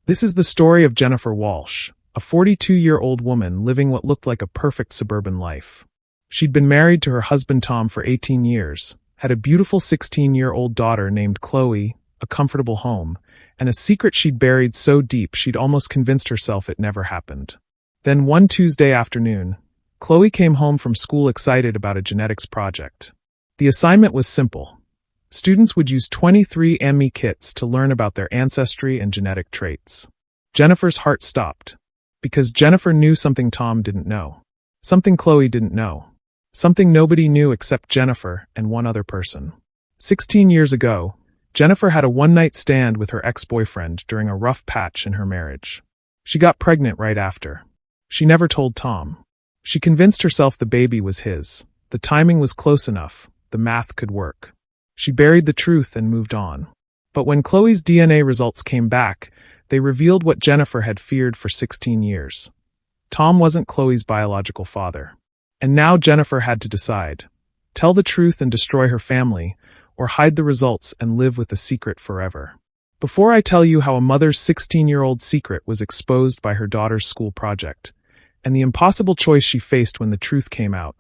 This is the story of Jennifer Walsh, a 42-year-old woman living what looked like a perfect suburban life. She'd been married to her husband Tom for 18 years, had a beautiful 16-year-old daughter named Chloe, a comfortable home, and a secret she'd buried so deep she'd almost convinced herself it never happened. Then one Tuesday afternoon, Chloe came home from school excited about a genetics project. The assignment was simple. Students would use 23Andme kits to learn about their ancestry and genetic traits. Jennifer's heart stopped, because Jennifer knew something Tom didn't know. Something Chloe didn't know. Something nobody knew except Jennifer and one other person. 16 years ago, Jennifer had a one-night stand with her ex-boyfriend during a rough patch in her marriage. She got pregnant right after. She never told Tom. She convinced herself the baby was his. The timing was close enough. The math could work. She buried the truth and moved on. But when Chloe's DNA results came back, they revealed what Jennifer had feared for 16 years. Tom wasn't Chloe's biological father. And now Jennifer had to decide. Tell the truth and destroy her family, or hide the results and live with the secret forever. Before I tell you how a mother's 16-year-old secret was exposed by her daughter's school project, and the impossible choice she faced when the truth came out,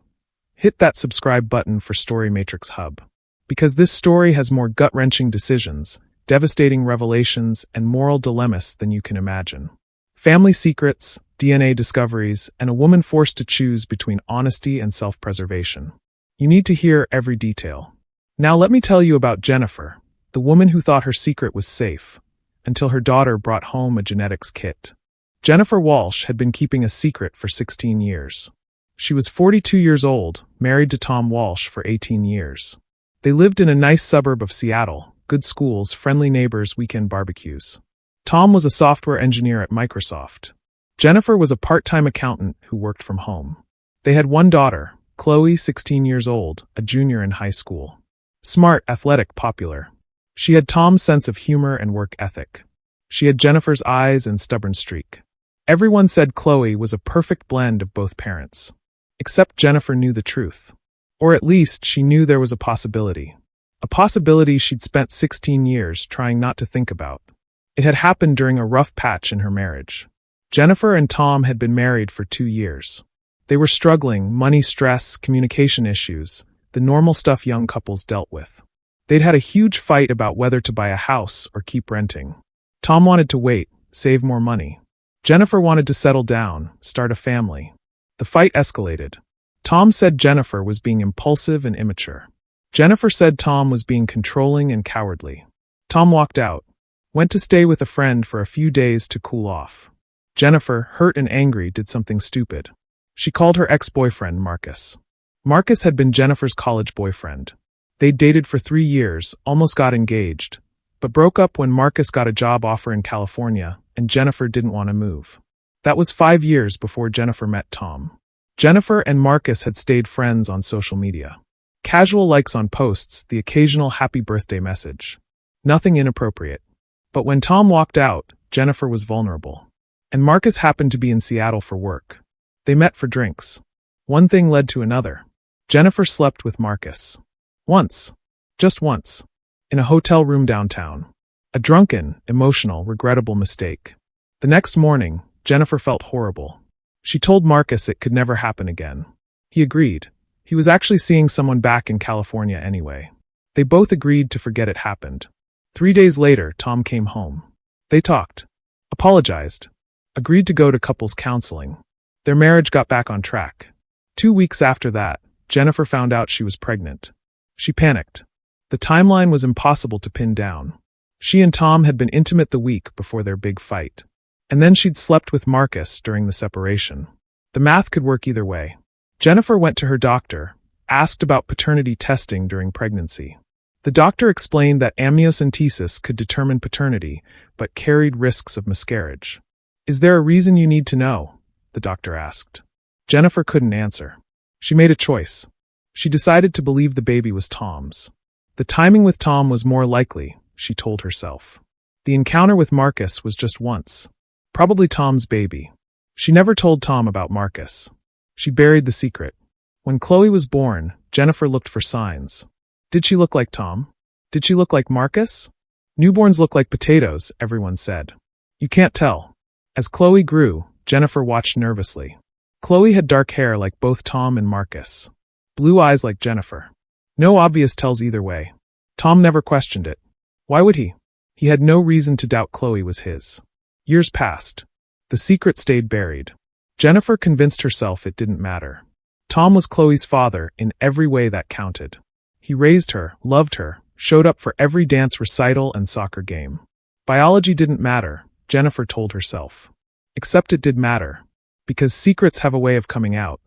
hit that subscribe button for Story Matrix Hub. Because this story has more gut-wrenching decisions, devastating revelations, and moral dilemmas than you can imagine. Family secrets, DNA discoveries, and a woman forced to choose between honesty and self-preservation. You need to hear every detail. Now let me tell you about Jennifer, the woman who thought her secret was safe, until her daughter brought home a genetics kit. Jennifer Walsh had been keeping a secret for 16 years. She was 42 years old, married to Tom Walsh for 18 years. They lived in a nice suburb of Seattle, good schools, friendly neighbors, weekend barbecues. Tom was a software engineer at Microsoft. Jennifer was a part-time accountant who worked from home. They had one daughter, Chloe, 16 years old, a junior in high school. Smart, athletic, popular. She had Tom's sense of humor and work ethic. She had Jennifer's eyes and stubborn streak. Everyone said Chloe was a perfect blend of both parents. Except Jennifer knew the truth. Or at least she knew there was a possibility. A possibility she'd spent 16 years trying not to think about. It had happened during a rough patch in her marriage. Jennifer and Tom had been married for 2 years. They were struggling, money stress, communication issues, the normal stuff young couples dealt with. They'd had a huge fight about whether to buy a house or keep renting. Tom wanted to wait, save more money. Jennifer wanted to settle down, start a family. The fight escalated. Tom said Jennifer was being impulsive and immature. Jennifer said Tom was being controlling and cowardly. Tom walked out, went to stay with a friend for a few days to cool off. Jennifer, hurt and angry, did something stupid. She called her ex-boyfriend Marcus. Marcus had been Jennifer's college boyfriend. They'd dated for 3 years, almost got engaged, but broke up when Marcus got a job offer in California and Jennifer didn't want to move. That was 5 years before Jennifer met Tom. Jennifer and Marcus had stayed friends on social media. Casual likes on posts, the occasional happy birthday message. Nothing inappropriate. But when Tom walked out, Jennifer was vulnerable. And Marcus happened to be in Seattle for work. They met for drinks. One thing led to another. Jennifer slept with Marcus. Once. Just once. In a hotel room downtown. A drunken, emotional, regrettable mistake. The next morning, Jennifer felt horrible. She told Marcus it could never happen again. He agreed. He was actually seeing someone back in California anyway. They both agreed to forget it happened. 3 days later, Tom came home. They talked. Apologized. Agreed to go to couples counseling. Their marriage got back on track. 2 weeks after that, Jennifer found out she was pregnant. She panicked. The timeline was impossible to pin down. She and Tom had been intimate the week before their big fight. And then she'd slept with Marcus during the separation. The math could work either way. Jennifer went to her doctor, asked about paternity testing during pregnancy. The doctor explained that amniocentesis could determine paternity, but carried risks of miscarriage. Is there a reason you need to know? The doctor asked. Jennifer couldn't answer. She made a choice. She decided to believe the baby was Tom's. The timing with Tom was more likely, she told herself. The encounter with Marcus was just once. Probably Tom's baby. She never told Tom about Marcus. She buried the secret. When Chloe was born, Jennifer looked for signs. Did she look like Tom? Did she look like Marcus? Newborns look like potatoes, everyone said. You can't tell. As Chloe grew, Jennifer watched nervously. Chloe had dark hair like both Tom and Marcus. Blue eyes like Jennifer. No obvious tells either way. Tom never questioned it. Why would he? He had no reason to doubt Chloe was his. Years passed. The secret stayed buried. Jennifer convinced herself it didn't matter. Tom was Chloe's father in every way that counted. He raised her, loved her, showed up for every dance recital and soccer game. Biology didn't matter, Jennifer told herself. Except it did matter. Because secrets have a way of coming out.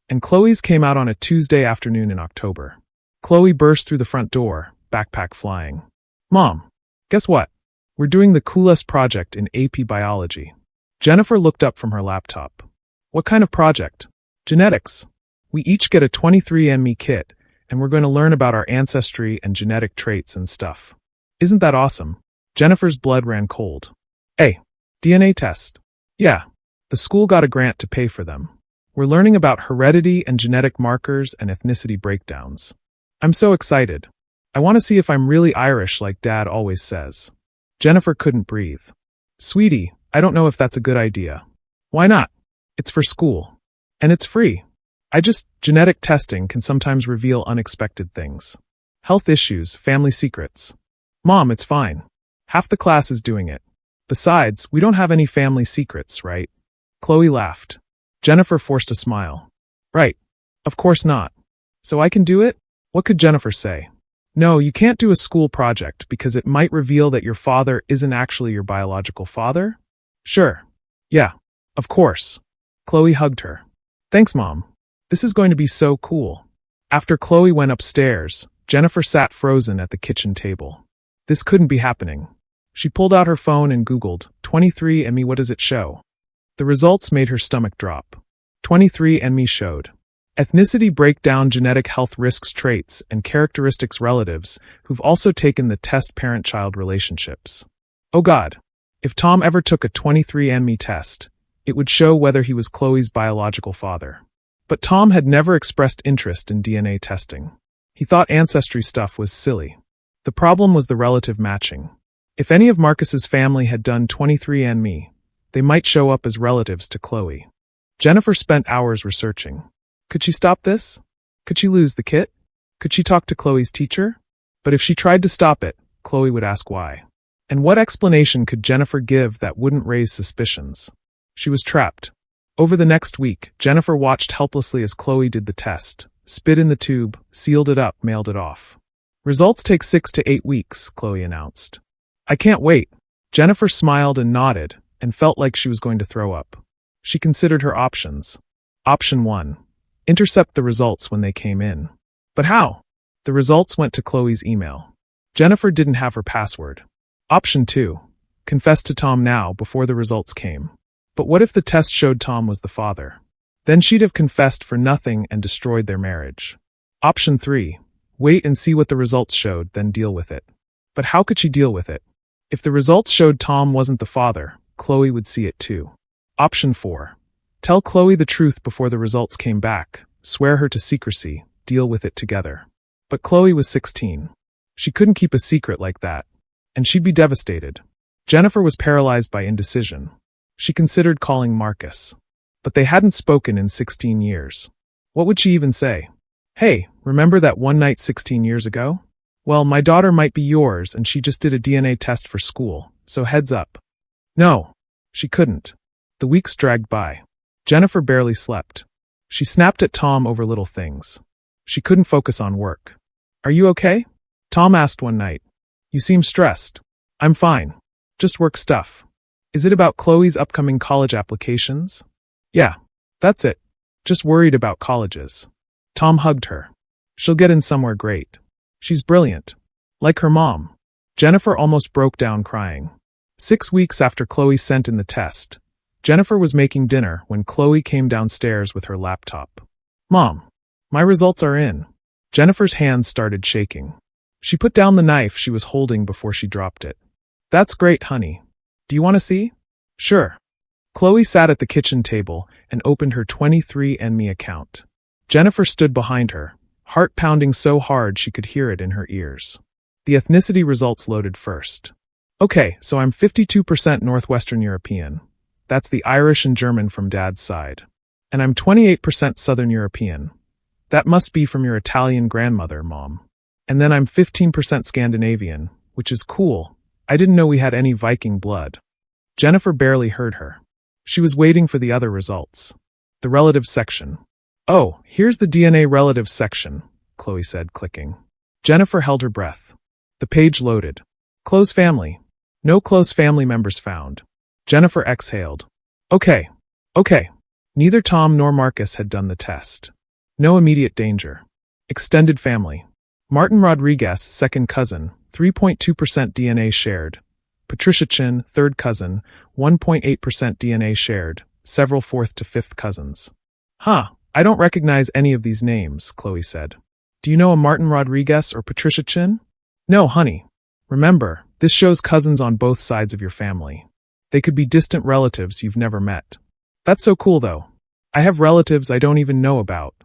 And Chloe's came out on a Tuesday afternoon in October. Chloe burst through the front door, backpack flying. Mom, guess what? We're doing the coolest project in AP Biology. Jennifer looked up from her laptop. What kind of project? Genetics. We each get a 23Andme kit, and we're going to learn about our ancestry and genetic traits and stuff. Isn't that awesome? Jennifer's blood ran cold. Hey, DNA test. Yeah. The school got a grant to pay for them. We're learning about heredity and genetic markers and ethnicity breakdowns. I'm so excited. I want to see if I'm really Irish like Dad always says. Jennifer couldn't breathe. Sweetie, I don't know if that's a good idea. Why not? It's for school. And it's free. Genetic testing can sometimes reveal unexpected things. Health issues, family secrets. Mom, it's fine. Half the class is doing it. Besides, we don't have any family secrets, right? Chloe laughed. Jennifer forced a smile. Right. Of course not. So I can do it? What could Jennifer say? No, you can't do a school project because it might reveal that your father isn't actually your biological father? Sure. Yeah. Of course. Chloe hugged her. Thanks, Mom. This is going to be so cool. After Chloe went upstairs, Jennifer sat frozen at the kitchen table. This couldn't be happening. She pulled out her phone and Googled, 23andme, what does it show? The results made her stomach drop. 23andme showed ethnicity breakdown, genetic health risks, traits, and characteristics relatives who've also taken the test parent-child relationships. Oh God. If Tom ever took a 23andme test, it would show whether he was Chloe's biological father. But Tom had never expressed interest in DNA testing. He thought ancestry stuff was silly. The problem was the relative matching. If any of Marcus's family had done 23andme, they might show up as relatives to Chloe. Jennifer spent hours researching. Could she stop this? Could she lose the kit? Could she talk to Chloe's teacher? But if she tried to stop it, Chloe would ask why. And what explanation could Jennifer give that wouldn't raise suspicions? She was trapped. Over the next week, Jennifer watched helplessly as Chloe did the test, spit in the tube, sealed it up, mailed it off. Results take 6 to 8 weeks, Chloe announced. I can't wait. Jennifer smiled and nodded, and felt like she was going to throw up. She considered her options. Option 1. Intercept the results when they came in. But how? The results went to Chloe's email. Jennifer didn't have her password. Option 2. Confess to Tom now before the results came. But what if the test showed Tom was the father? Then she'd have confessed for nothing and destroyed their marriage. Option 3. Wait and see what the results showed, then deal with it. But how could she deal with it? If the results showed Tom wasn't the father, Chloe would see it too. Option 4. Tell Chloe the truth before the results came back, swear her to secrecy, deal with it together. But Chloe was 16. She couldn't keep a secret like that. And she'd be devastated. Jennifer was paralyzed by indecision. She considered calling Marcus. But they hadn't spoken in 16 years. What would she even say? Hey, remember that one night 16 years ago? Well, my daughter might be yours and she just did a DNA test for school, so heads up. No, she couldn't. The weeks dragged by. Jennifer barely slept. She snapped at Tom over little things. She couldn't focus on work. Are you okay? Tom asked one night. You seem stressed. I'm fine. Just work stuff. Is it about Chloe's upcoming college applications? Yeah, that's it. Just worried about colleges. Tom hugged her. She'll get in somewhere great. She's brilliant. Like her mom. Jennifer almost broke down crying. 6 weeks after Chloe sent in the test, Jennifer was making dinner when Chloe came downstairs with her laptop. Mom, my results are in. Jennifer's hands started shaking. She put down the knife she was holding before she dropped it. That's great, honey. Do you want to see? Sure. Chloe sat at the kitchen table and opened her 23andme account. Jennifer stood behind her, heart pounding so hard she could hear it in her ears. The ethnicity results loaded first. Okay, so I'm 52% Northwestern European. That's the Irish and German from Dad's side. And I'm 28% Southern European. That must be from your Italian grandmother, Mom. And then I'm 15% Scandinavian, which is cool. I didn't know we had any Viking blood. Jennifer barely heard her. She was waiting for the other results. The relatives section. Oh, here's the DNA relatives section, Chloe said, clicking. Jennifer held her breath. The page loaded. Close family. No close family members found. Jennifer exhaled. Okay. Neither Tom nor Marcus had done the test. No immediate danger. Extended family. Martin Rodriguez, second cousin, 3.2% DNA shared. Patricia Chin, third cousin, 1.8% DNA shared, several fourth to fifth cousins. Huh, I don't recognize any of these names, Chloe said. Do you know a Martin Rodriguez or Patricia Chin? No, honey. Remember, this shows cousins on both sides of your family. They could be distant relatives you've never met. That's so cool, though. I have relatives I don't even know about.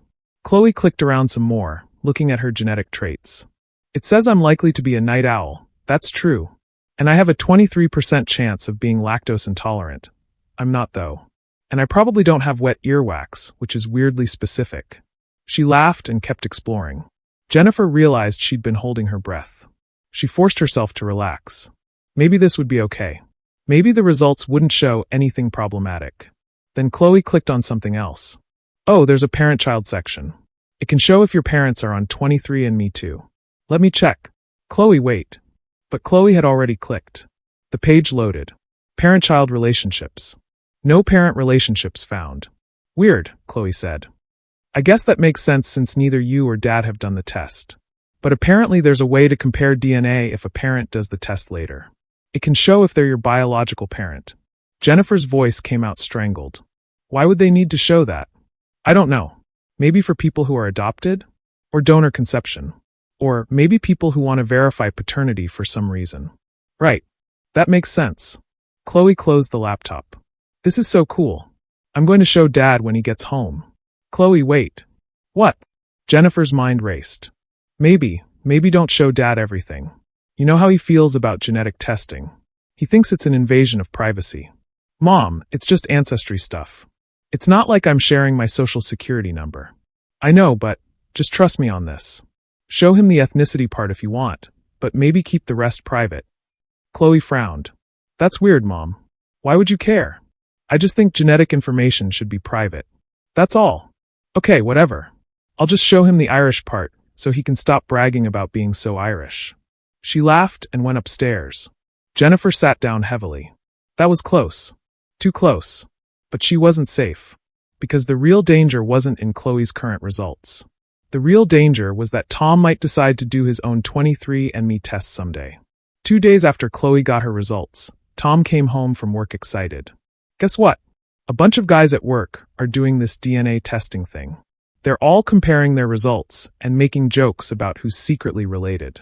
Chloe clicked around some more, looking at her genetic traits. It says I'm likely to be a night owl. That's true. And I have a 23% chance of being lactose intolerant. I'm not, though. And I probably don't have wet earwax, which is weirdly specific. She laughed and kept exploring. Jennifer realized she'd been holding her breath. She forced herself to relax. Maybe this would be okay. Maybe the results wouldn't show anything problematic. Then Chloe clicked on something else. Oh, there's a parent-child section. It can show if your parents are on 23andme too. Let me check. Chloe, wait. But Chloe had already clicked. The page loaded. Parent-child relationships. No parent relationships found. Weird, Chloe said. I guess that makes sense since neither you or Dad have done the test. But apparently there's a way to compare DNA if a parent does the test later. It can show if they're your biological parent. Jennifer's voice came out strangled. Why would they need to show that? I don't know. Maybe for people who are adopted? Or donor conception? Or maybe people who want to verify paternity for some reason. Right. That makes sense. Chloe closed the laptop. This is so cool. I'm going to show Dad when he gets home. Chloe, wait. What? Jennifer's mind raced. Maybe don't show Dad everything. You know how he feels about genetic testing. He thinks it's an invasion of privacy. Mom, it's just ancestry stuff. It's not like I'm sharing my social security number. I know, but just trust me on this. Show him the ethnicity part if you want, but maybe keep the rest private. Chloe frowned. That's weird, Mom. Why would you care? I just think genetic information should be private. That's all. Okay, whatever. I'll just show him the Irish part, so he can stop bragging about being so Irish. She laughed and went upstairs. Jennifer sat down heavily. That was close. Too close. But she wasn't safe. Because the real danger wasn't in Chloe's current results. The real danger was that Tom might decide to do his own 23andme test someday. 2 days after Chloe got her results, Tom came home from work excited. Guess what? A bunch of guys at work are doing this DNA testing thing. They're all comparing their results and making jokes about who's secretly related.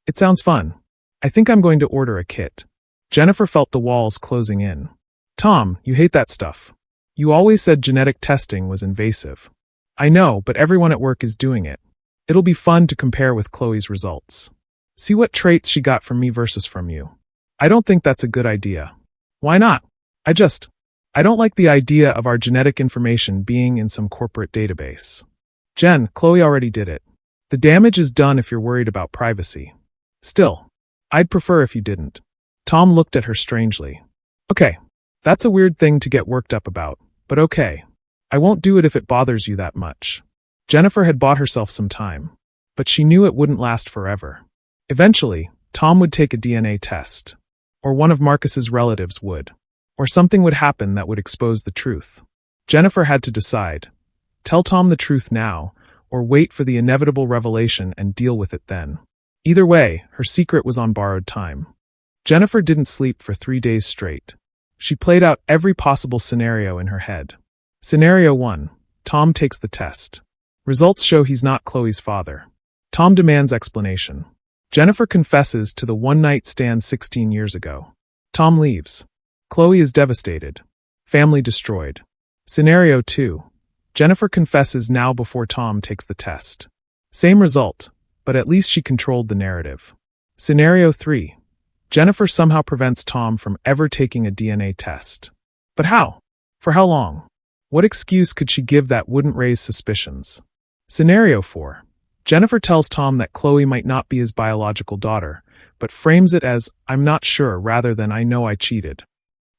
It sounds fun. I think I'm going to order a kit. Jennifer felt the walls closing in. Tom, you hate that stuff. You always said genetic testing was invasive. I know, but everyone at work is doing it. It'll be fun to compare with Chloe's results. See what traits she got from me versus from you. I don't think that's a good idea. Why not? I don't like the idea of our genetic information being in some corporate database. Jen, Chloe already did it. The damage is done if you're worried about privacy. Still, I'd prefer if you didn't. Tom looked at her strangely. Okay, that's a weird thing to get worked up about, but okay. I won't do it if it bothers you that much. Jennifer had bought herself some time, but she knew it wouldn't last forever. Eventually, Tom would take a DNA test. Or one of Marcus's relatives would. Or something would happen that would expose the truth. Jennifer had to decide. Tell Tom the truth now, or wait for the inevitable revelation and deal with it then. Either way, her secret was on borrowed time. Jennifer didn't sleep for 3 days straight. She played out every possible scenario in her head. Scenario 1. Tom takes the test. Results show he's not Chloe's father. Tom demands explanation. Jennifer confesses to the one-night stand 16 years ago. Tom leaves. Chloe is devastated. Family destroyed. Scenario 2. Jennifer confesses now before Tom takes the test. Same result, but at least she controlled the narrative. Scenario 3. Jennifer somehow prevents Tom from ever taking a DNA test. But how? For how long? What excuse could she give that wouldn't raise suspicions? Scenario 4. Jennifer tells Tom that Chloe might not be his biological daughter, but frames it as, "I'm not sure," rather than "I know I cheated."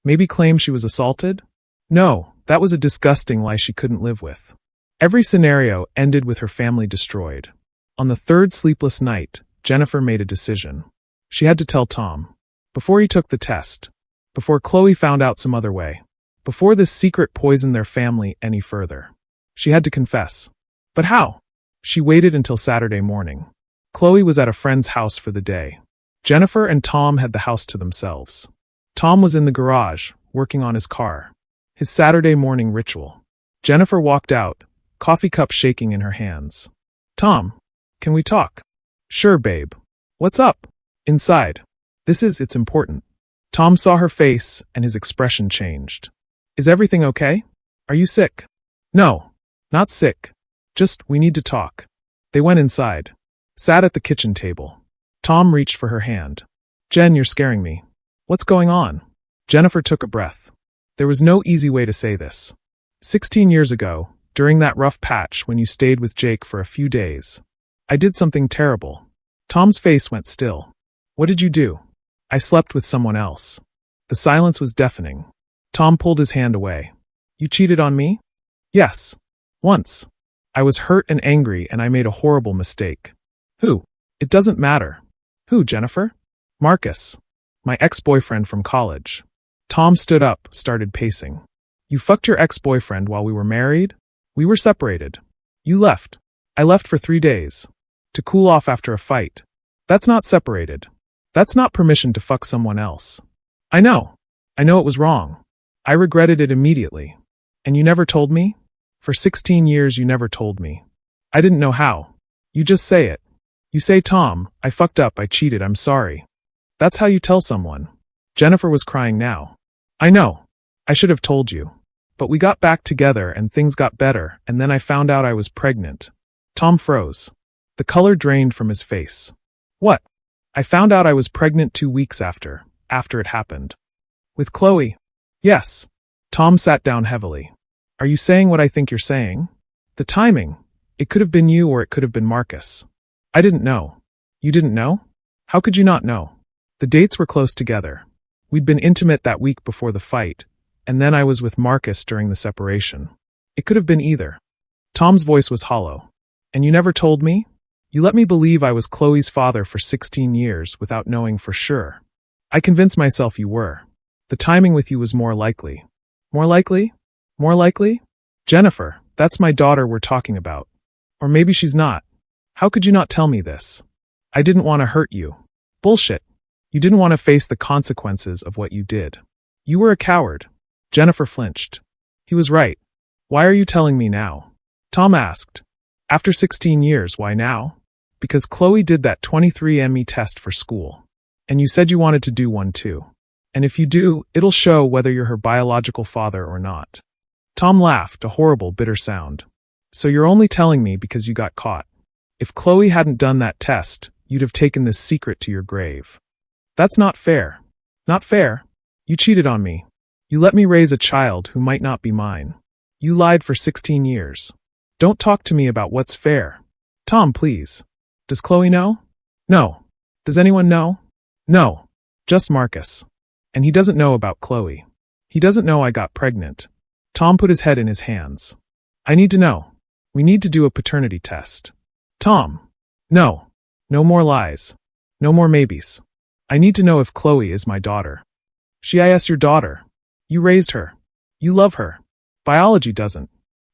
Maybe claim she was assaulted? No, that was a disgusting lie she couldn't live with. Every scenario ended with her family destroyed. On the third sleepless night, Jennifer made a decision. She had to tell Tom. Before he took the test. Before Chloe found out some other way. Before this secret poisoned their family any further. She had to confess. But how? She waited until Saturday morning. Chloe was at a friend's house for the day. Jennifer and Tom had the house to themselves. Tom was in the garage, working on his car. His Saturday morning ritual. Jennifer walked out, coffee cup shaking in her hands. "Tom, can we talk?" "Sure, babe. What's up?" "Inside. It's important." Tom saw her face, and his expression changed. "Is everything okay? Are you sick?" "No. Not sick. Just, we need to talk." They went inside. Sat at the kitchen table. Tom reached for her hand. "Jen, you're scaring me." "What's going on?" Jennifer took a breath. There was no easy way to say this. 16 years ago, during that rough patch when you stayed with Jake for a few days, I did something terrible. Tom's face went still. "What did you do?" "I slept with someone else." The silence was deafening. Tom pulled his hand away. "You cheated on me?" "Yes. Once. I was hurt and angry and I made a horrible mistake." "Who?" "It doesn't matter." "Who, Jennifer?" "Marcus. My ex-boyfriend from college." Tom stood up, started pacing. "You fucked your ex-boyfriend while we were married?" "We were separated." "You left." "I left for 3 days. To cool off after a fight." "That's not separated. That's not permission to fuck someone else." "I know. I know it was wrong. I regretted it immediately." "And you never told me?" "For 16 years you never told me." "I didn't know how." "You just say it. You say, 'Tom, I fucked up, I cheated, I'm sorry.' That's how you tell someone." Jennifer was crying now. "I know. I should have told you. But we got back together and things got better, and then I found out I was pregnant." Tom froze. The color drained from his face. "What?" "I found out I was pregnant 2 weeks after it happened." "With Chloe?" "Yes." Tom sat down heavily. "Are you saying what I think you're saying?" "The timing. It could have been you or it could have been Marcus." "I didn't know." "You didn't know? How could you not know?" "The dates were close together. We'd been intimate that week before the fight, and then I was with Marcus during the separation. It could have been either." Tom's voice was hollow. "And you never told me? You let me believe I was Chloe's father for 16 years without knowing for sure. I convinced myself you were. The timing with you was more likely." "More likely? More likely?" "Jennifer, that's my daughter we're talking about. Or maybe she's not. How could you not tell me this?" "I didn't want to hurt you." "Bullshit. You didn't want to face the consequences of what you did. You were a coward." Jennifer flinched. He was right. "Why are you telling me now?" Tom asked. "After 16 years, why now?" "Because Chloe did that 23Andme test for school. And you said you wanted to do one too. And if you do, it'll show whether you're her biological father or not." Tom laughed, a horrible, bitter sound. "So you're only telling me because you got caught. If Chloe hadn't done that test, you'd have taken this secret to your grave." "That's not fair." "Not fair? You cheated on me. You let me raise a child who might not be mine. You lied for 16 years. Don't talk to me about what's fair." "Tom, please. Does Chloe know?" "No." "Does anyone know?" "No. Just Marcus. And he doesn't know about Chloe. He doesn't know I got pregnant." Tom put his head in his hands. "I need to know. We need to do a paternity test." "Tom. No. No more lies. No more maybes. I need to know if Chloe is my daughter." "She is your daughter. You raised her. You love her. Biology doesn't.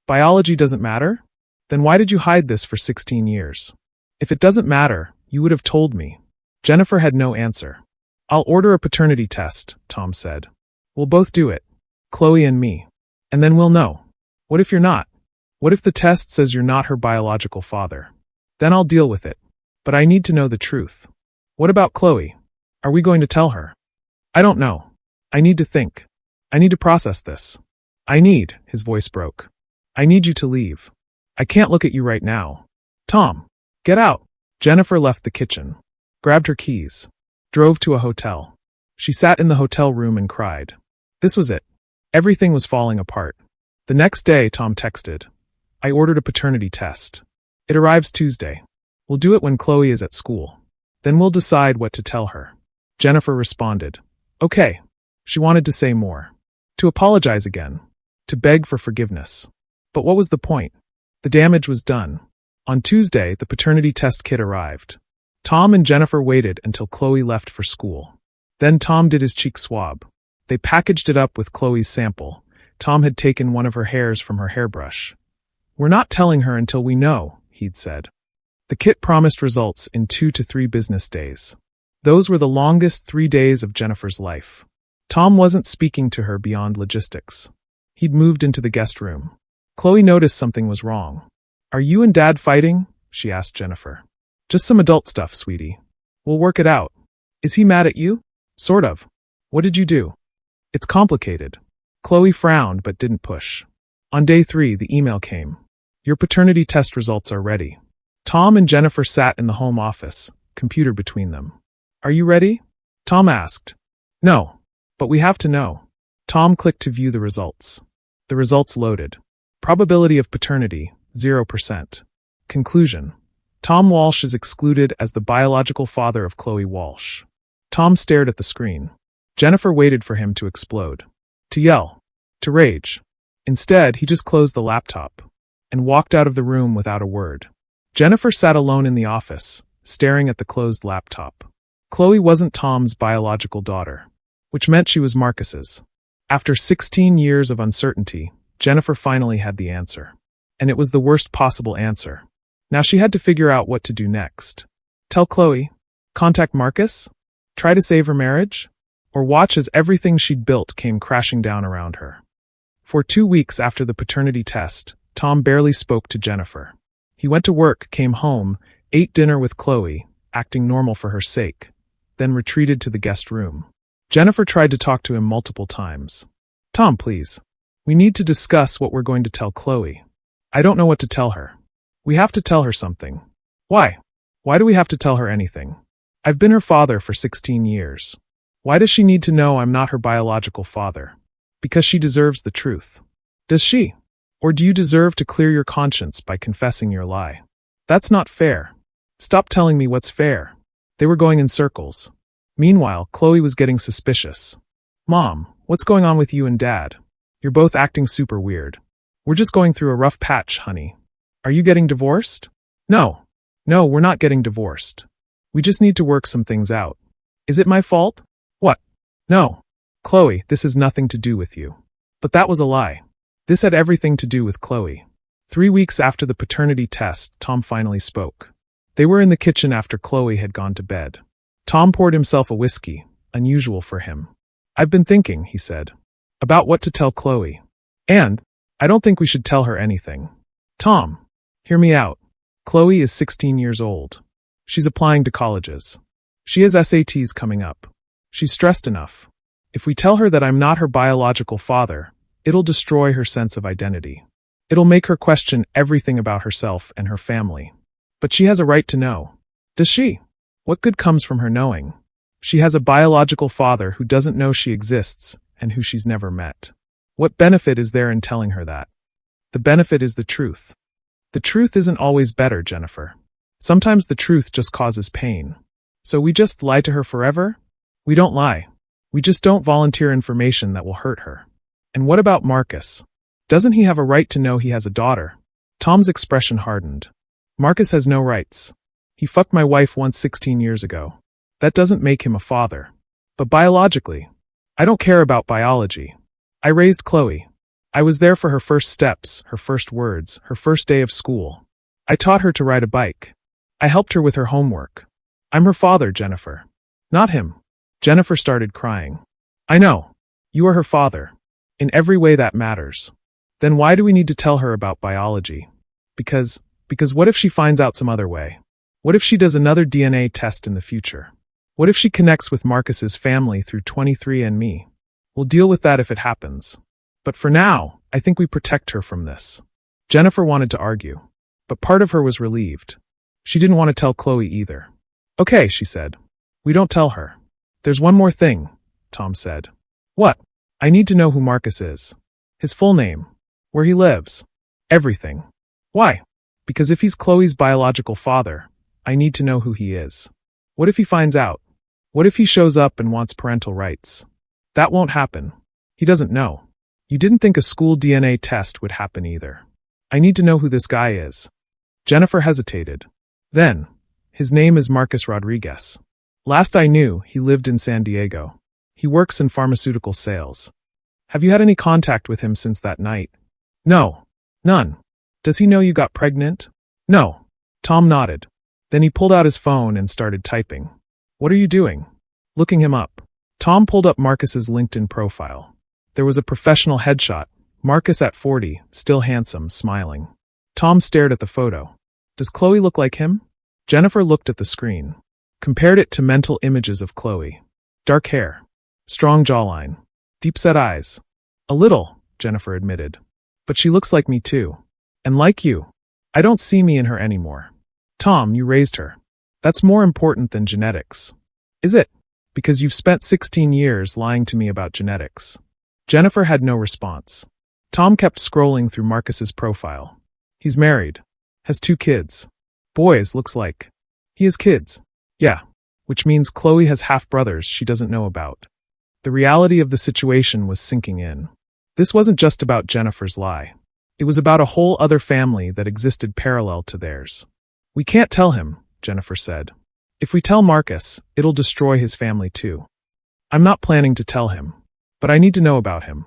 Biology doesn't matter? Then why did you hide this for 16 years? If it doesn't matter, you would have told me." Jennifer had no answer. "I'll order a paternity test," Tom said. "We'll both do it. Chloe and me. And then we'll know. What if you're not? What if the test says you're not her biological father? Then I'll deal with it. But I need to know the truth. What about Chloe? Are we going to tell her?" "I don't know. I need to think. I need to process this. His voice broke. "I need you to leave. I can't look at you right now. Tom, get out." Jennifer left the kitchen, grabbed her keys, drove to a hotel. She sat in the hotel room and cried. This was it. Everything was falling apart. The next day, Tom texted. I ordered a paternity test. It arrives Tuesday. We'll do it when Chloe is at school. Then we'll decide what to tell her. Jennifer responded. Okay. She wanted to say more. To apologize again. To beg for forgiveness. But what was the point? The damage was done. On Tuesday, the paternity test kit arrived. Tom and Jennifer waited until Chloe left for school. Then Tom did his cheek swab. They packaged it up with Chloe's sample. Tom had taken one of her hairs from her hairbrush. We're not telling her until we know, he'd said. The kit promised results in 2 to 3 business days. Those were the longest 3 days of Jennifer's life. Tom wasn't speaking to her beyond logistics. He'd moved into the guest room. Chloe noticed something was wrong. Are you and Dad fighting? She asked Jennifer. Just some adult stuff, sweetie. We'll work it out. Is he mad at you? Sort of. What did you do? It's complicated. Chloe frowned but didn't push. On day 3, the email came. Your paternity test results are ready. Tom and Jennifer sat in the home office, computer between them. Are you ready? Tom asked. No. But we have to know. Tom clicked to view the results. The results loaded. Probability of paternity, 0%. Conclusion. Tom Walsh is excluded as the biological father of Chloe Walsh. Tom stared at the screen. Jennifer waited for him to explode. To yell. To rage. Instead, he just closed the laptop and walked out of the room without a word. Jennifer sat alone in the office, staring at the closed laptop. Chloe wasn't Tom's biological daughter, which meant she was Marcus's. After 16 years of uncertainty, Jennifer finally had the answer. And it was the worst possible answer. Now she had to figure out what to do next. Tell Chloe? Contact Marcus? Try to save her marriage? Or watch as everything she'd built came crashing down around her? For 2 weeks after the paternity test, Tom barely spoke to Jennifer. He went to work, came home, ate dinner with Chloe, acting normal for her sake, then retreated to the guest room. Jennifer tried to talk to him multiple times. Tom, please. We need to discuss what we're going to tell Chloe. I don't know what to tell her. We have to tell her something. Why? Why do we have to tell her anything? I've been her father for 16 years. Why does she need to know I'm not her biological father? Because she deserves the truth. Does she? Or do you deserve to clear your conscience by confessing your lie? That's not fair. Stop telling me what's fair. They were going in circles. Meanwhile, Chloe was getting suspicious. Mom, what's going on with you and Dad? You're both acting super weird. We're just going through a rough patch, honey. Are you getting divorced? No. No, we're not getting divorced. We just need to work some things out. Is it my fault? What? No. Chloe, this has nothing to do with you. But that was a lie. This had everything to do with Chloe. 3 weeks after the paternity test, Tom finally spoke. They were in the kitchen after Chloe had gone to bed. Tom poured himself a whiskey, unusual for him. I've been thinking, he said, about what to tell Chloe. And I don't think we should tell her anything. Tom, hear me out. Chloe is 16 years old. She's applying to colleges. She has SATs coming up. She's stressed enough. If we tell her that I'm not her biological father, it'll destroy her sense of identity. It'll make her question everything about herself and her family. But she has a right to know. Does she? What good comes from her knowing? She has a biological father who doesn't know she exists and who she's never met. What benefit is there in telling her that? The benefit is the truth. The truth isn't always better, Jennifer. Sometimes the truth just causes pain. So we just lie to her forever? We don't lie. We just don't volunteer information that will hurt her. And what about Marcus? Doesn't he have a right to know he has a daughter? Tom's expression hardened. Marcus has no rights. He fucked my wife once 16 years ago. That doesn't make him a father. But biologically, I don't care about biology. I raised Chloe. I was there for her first steps, her first words, her first day of school. I taught her to ride a bike. I helped her with her homework. I'm her father, Jennifer. Not him. Jennifer started crying. I know. You are her father. In every way that matters. Then why do we need to tell her about biology? Because what if she finds out some other way? What if she does another DNA test in the future? What if she connects with Marcus's family through 23Andme? We'll deal with that if it happens. But for now, I think we protect her from this. Jennifer wanted to argue, but part of her was relieved. She didn't want to tell Chloe either. Okay, she said. We don't tell her. There's one more thing. Tom said. What? I need to know who Marcus is. His full name. Where he lives. Everything. Why? Because if he's Chloe's biological father, I need to know who he is. What if he finds out? What if he shows up and wants parental rights? That won't happen. He doesn't know. You didn't think a school DNA test would happen either. I need to know who this guy is. Jennifer hesitated. Then, his name is Marcus Rodriguez. Last I knew, he lived in San Diego. He works in pharmaceutical sales. Have you had any contact with him since that night? No. None. Does he know you got pregnant? No. Tom nodded. Then he pulled out his phone and started typing. What are you doing? Looking him up. Tom pulled up Marcus's LinkedIn profile. There was a professional headshot. Marcus at 40, still handsome, smiling. Tom stared at the photo. Does Chloe look like him? Jennifer looked at the screen. Compared it to mental images of Chloe. Dark hair. Strong jawline. Deep-set eyes. A little, Jennifer admitted. But she looks like me too. And like you. I don't see me in her anymore. Tom, you raised her. That's more important than genetics. Is it? Because you've spent 16 years lying to me about genetics. Jennifer had no response. Tom kept scrolling through Marcus's profile. He's married. Has 2 kids. Boys, looks like. He has kids. Yeah. Which means Chloe has half-brothers she doesn't know about. The reality of the situation was sinking in. This wasn't just about Jennifer's lie. It was about a whole other family that existed parallel to theirs. We can't tell him, Jennifer said. If we tell Marcus, it'll destroy his family too. I'm not planning to tell him. But I need to know about him.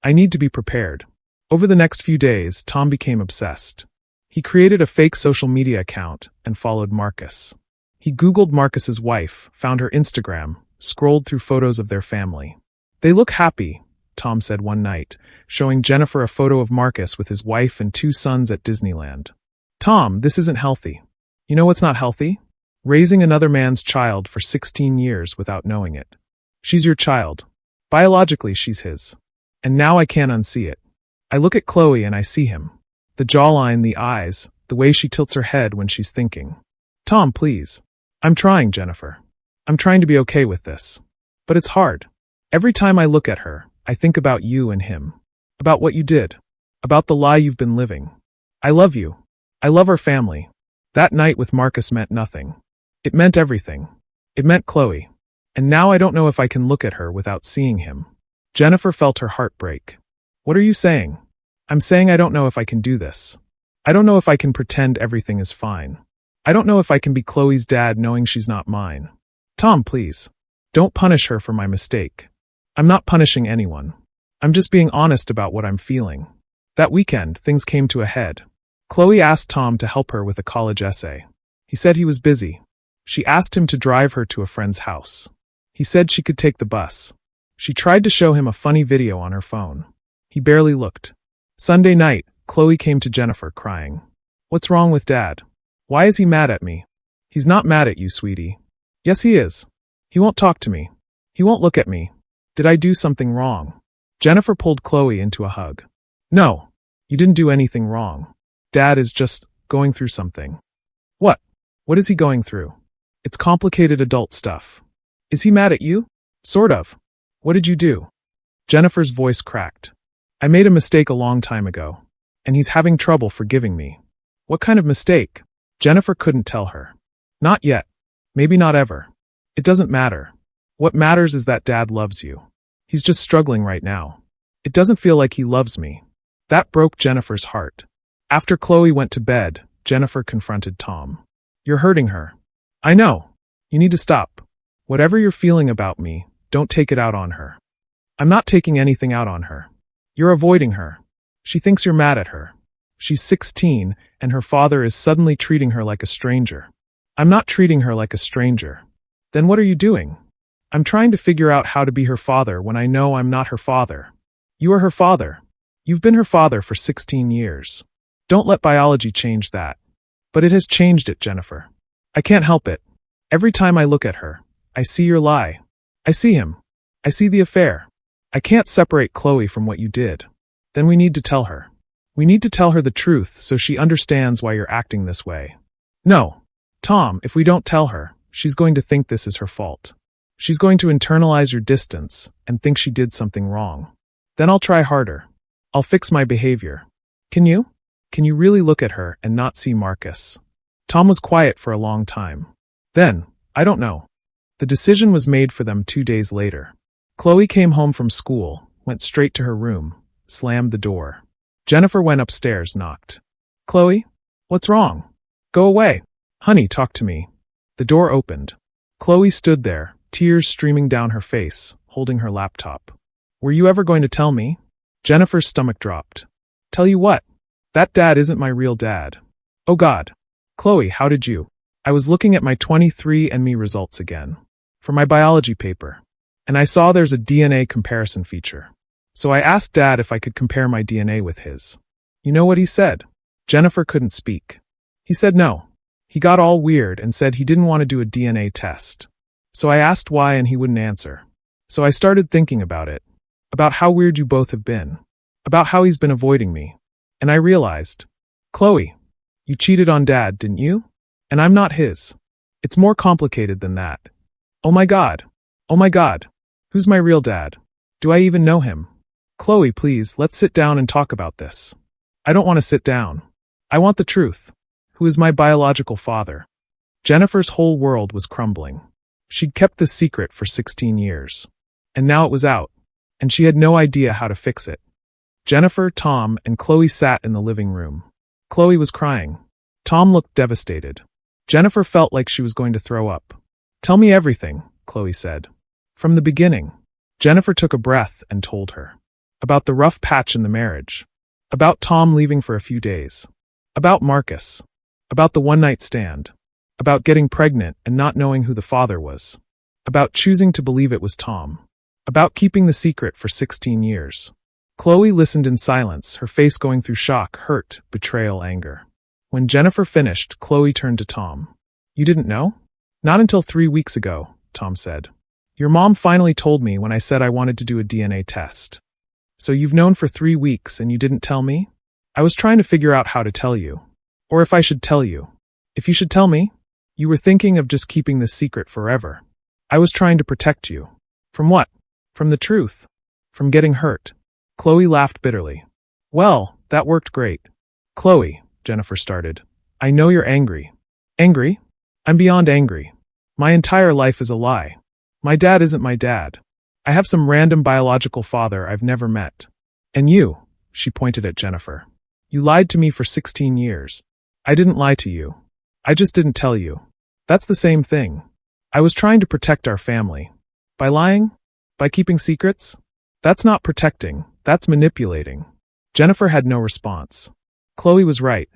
I need to be prepared. Over the next few days, Tom became obsessed. He created a fake social media account and followed Marcus. He Googled Marcus's wife, found her Instagram, scrolled through photos of their family. They look happy, Tom said one night, showing Jennifer a photo of Marcus with his wife and 2 sons at Disneyland. Tom, this isn't healthy. You know what's not healthy? Raising another man's child for 16 years without knowing it. She's your child. Biologically, she's his. And now I can't unsee it. I look at Chloe and I see him. The jawline, the eyes, the way she tilts her head when she's thinking. Tom, please. I'm trying, Jennifer. I'm trying to be okay with this. But it's hard. Every time I look at her, I think about you and him. About what you did. About the lie you've been living. I love you. I love our family. That night with Marcus meant nothing. It meant everything. It meant Chloe. And now I don't know if I can look at her without seeing him. Jennifer felt her heart break. What are you saying? I'm saying I don't know if I can do this. I don't know if I can pretend everything is fine. I don't know if I can be Chloe's dad knowing she's not mine. Tom, please. Don't punish her for my mistake. I'm not punishing anyone. I'm just being honest about what I'm feeling. That weekend, things came to a head. Chloe asked Tom to help her with a college essay. He said he was busy. She asked him to drive her to a friend's house. He said she could take the bus. She tried to show him a funny video on her phone. He barely looked. Sunday night, Chloe came to Jennifer crying. What's wrong with Dad? Why is he mad at me? He's not mad at you, sweetie. Yes, he is. He won't talk to me. He won't look at me. Did I do something wrong? Jennifer pulled Chloe into a hug. No, you didn't do anything wrong. Dad is just going through something. What? What is he going through? It's complicated adult stuff. Is he mad at you? Sort of. What did you do? Jennifer's voice cracked. I made a mistake a long time ago, and he's having trouble forgiving me. What kind of mistake? Jennifer couldn't tell her. Not yet. Maybe not ever. It doesn't matter. What matters is that Dad loves you. He's just struggling right now. It doesn't feel like he loves me. That broke Jennifer's heart. After Chloe went to bed, Jennifer confronted Tom. You're hurting her. I know. You need to stop. Whatever you're feeling about me, don't take it out on her. I'm not taking anything out on her. You're avoiding her. She thinks you're mad at her. She's 16, and her father is suddenly treating her like a stranger. I'm not treating her like a stranger. Then what are you doing? I'm trying to figure out how to be her father when I know I'm not her father. You are her father. You've been her father for 16 years. Don't let biology change that. But it has changed it, Jennifer. I can't help it. Every time I look at her, I see your lie. I see him. I see the affair. I can't separate Chloe from what you did. Then we need to tell her. We need to tell her the truth so she understands why you're acting this way. No. Tom, if we don't tell her, she's going to think this is her fault. She's going to internalize your distance and think she did something wrong. Then I'll try harder. I'll fix my behavior. Can you? Can you really look at her and not see Marcus? Tom was quiet for a long time. Then, I don't know. The decision was made for them 2 days later. Chloe came home from school, went straight to her room, slammed the door. Jennifer went upstairs, knocked. Chloe? What's wrong? Go away. Honey, talk to me. The door opened. Chloe stood there, tears streaming down her face, holding her laptop. Were you ever going to tell me? Jennifer's stomach dropped. Tell you what? That dad isn't my real dad. Oh God. Chloe, how did you? I was looking at my 23Andme results again. For my biology paper. And I saw there's a DNA comparison feature. So I asked Dad if I could compare my DNA with his. You know what he said? Jennifer couldn't speak. He said no. He got all weird and said he didn't want to do a DNA test. So I asked why and he wouldn't answer. So I started thinking about it. About how weird you both have been. About how he's been avoiding me. And I realized. Chloe, you cheated on Dad, didn't you? And I'm not his. It's more complicated than that. Oh my God. Oh my God. Who's my real dad? Do I even know him? Chloe, please, let's sit down and talk about this. I don't want to sit down. I want the truth. Who is my biological father? Jennifer's whole world was crumbling. She'd kept this secret for 16 years. And now it was out. And she had no idea how to fix it. Jennifer, Tom, and Chloe sat in the living room. Chloe was crying. Tom looked devastated. Jennifer felt like she was going to throw up. Tell me everything, Chloe said. From the beginning. Jennifer took a breath and told her. About the rough patch in the marriage. About Tom leaving for a few days. About Marcus. About the one-night stand. About getting pregnant and not knowing who the father was. About choosing to believe it was Tom. About keeping the secret for 16 years. Chloe listened in silence, her face going through shock, hurt, betrayal, anger. When Jennifer finished, Chloe turned to Tom. You didn't know? Not until 3 weeks ago, Tom said. Your mom finally told me when I said I wanted to do a DNA test. So you've known for 3 weeks and you didn't tell me? I was trying to figure out how to tell you. Or if I should tell you. If you should tell me? You were thinking of just keeping this secret forever. I was trying to protect you. From what? From the truth. From getting hurt. Chloe laughed bitterly. Well, that worked great. Chloe, Jennifer started. I know you're angry. Angry? I'm beyond angry. My entire life is a lie. My dad isn't my dad. I have some random biological father I've never met. And you, she pointed at Jennifer. You lied to me for 16 years. I didn't lie to you. I just didn't tell you. That's the same thing. I was trying to protect our family. By lying? By keeping secrets? That's not protecting, that's manipulating. Jennifer had no response. Chloe was right.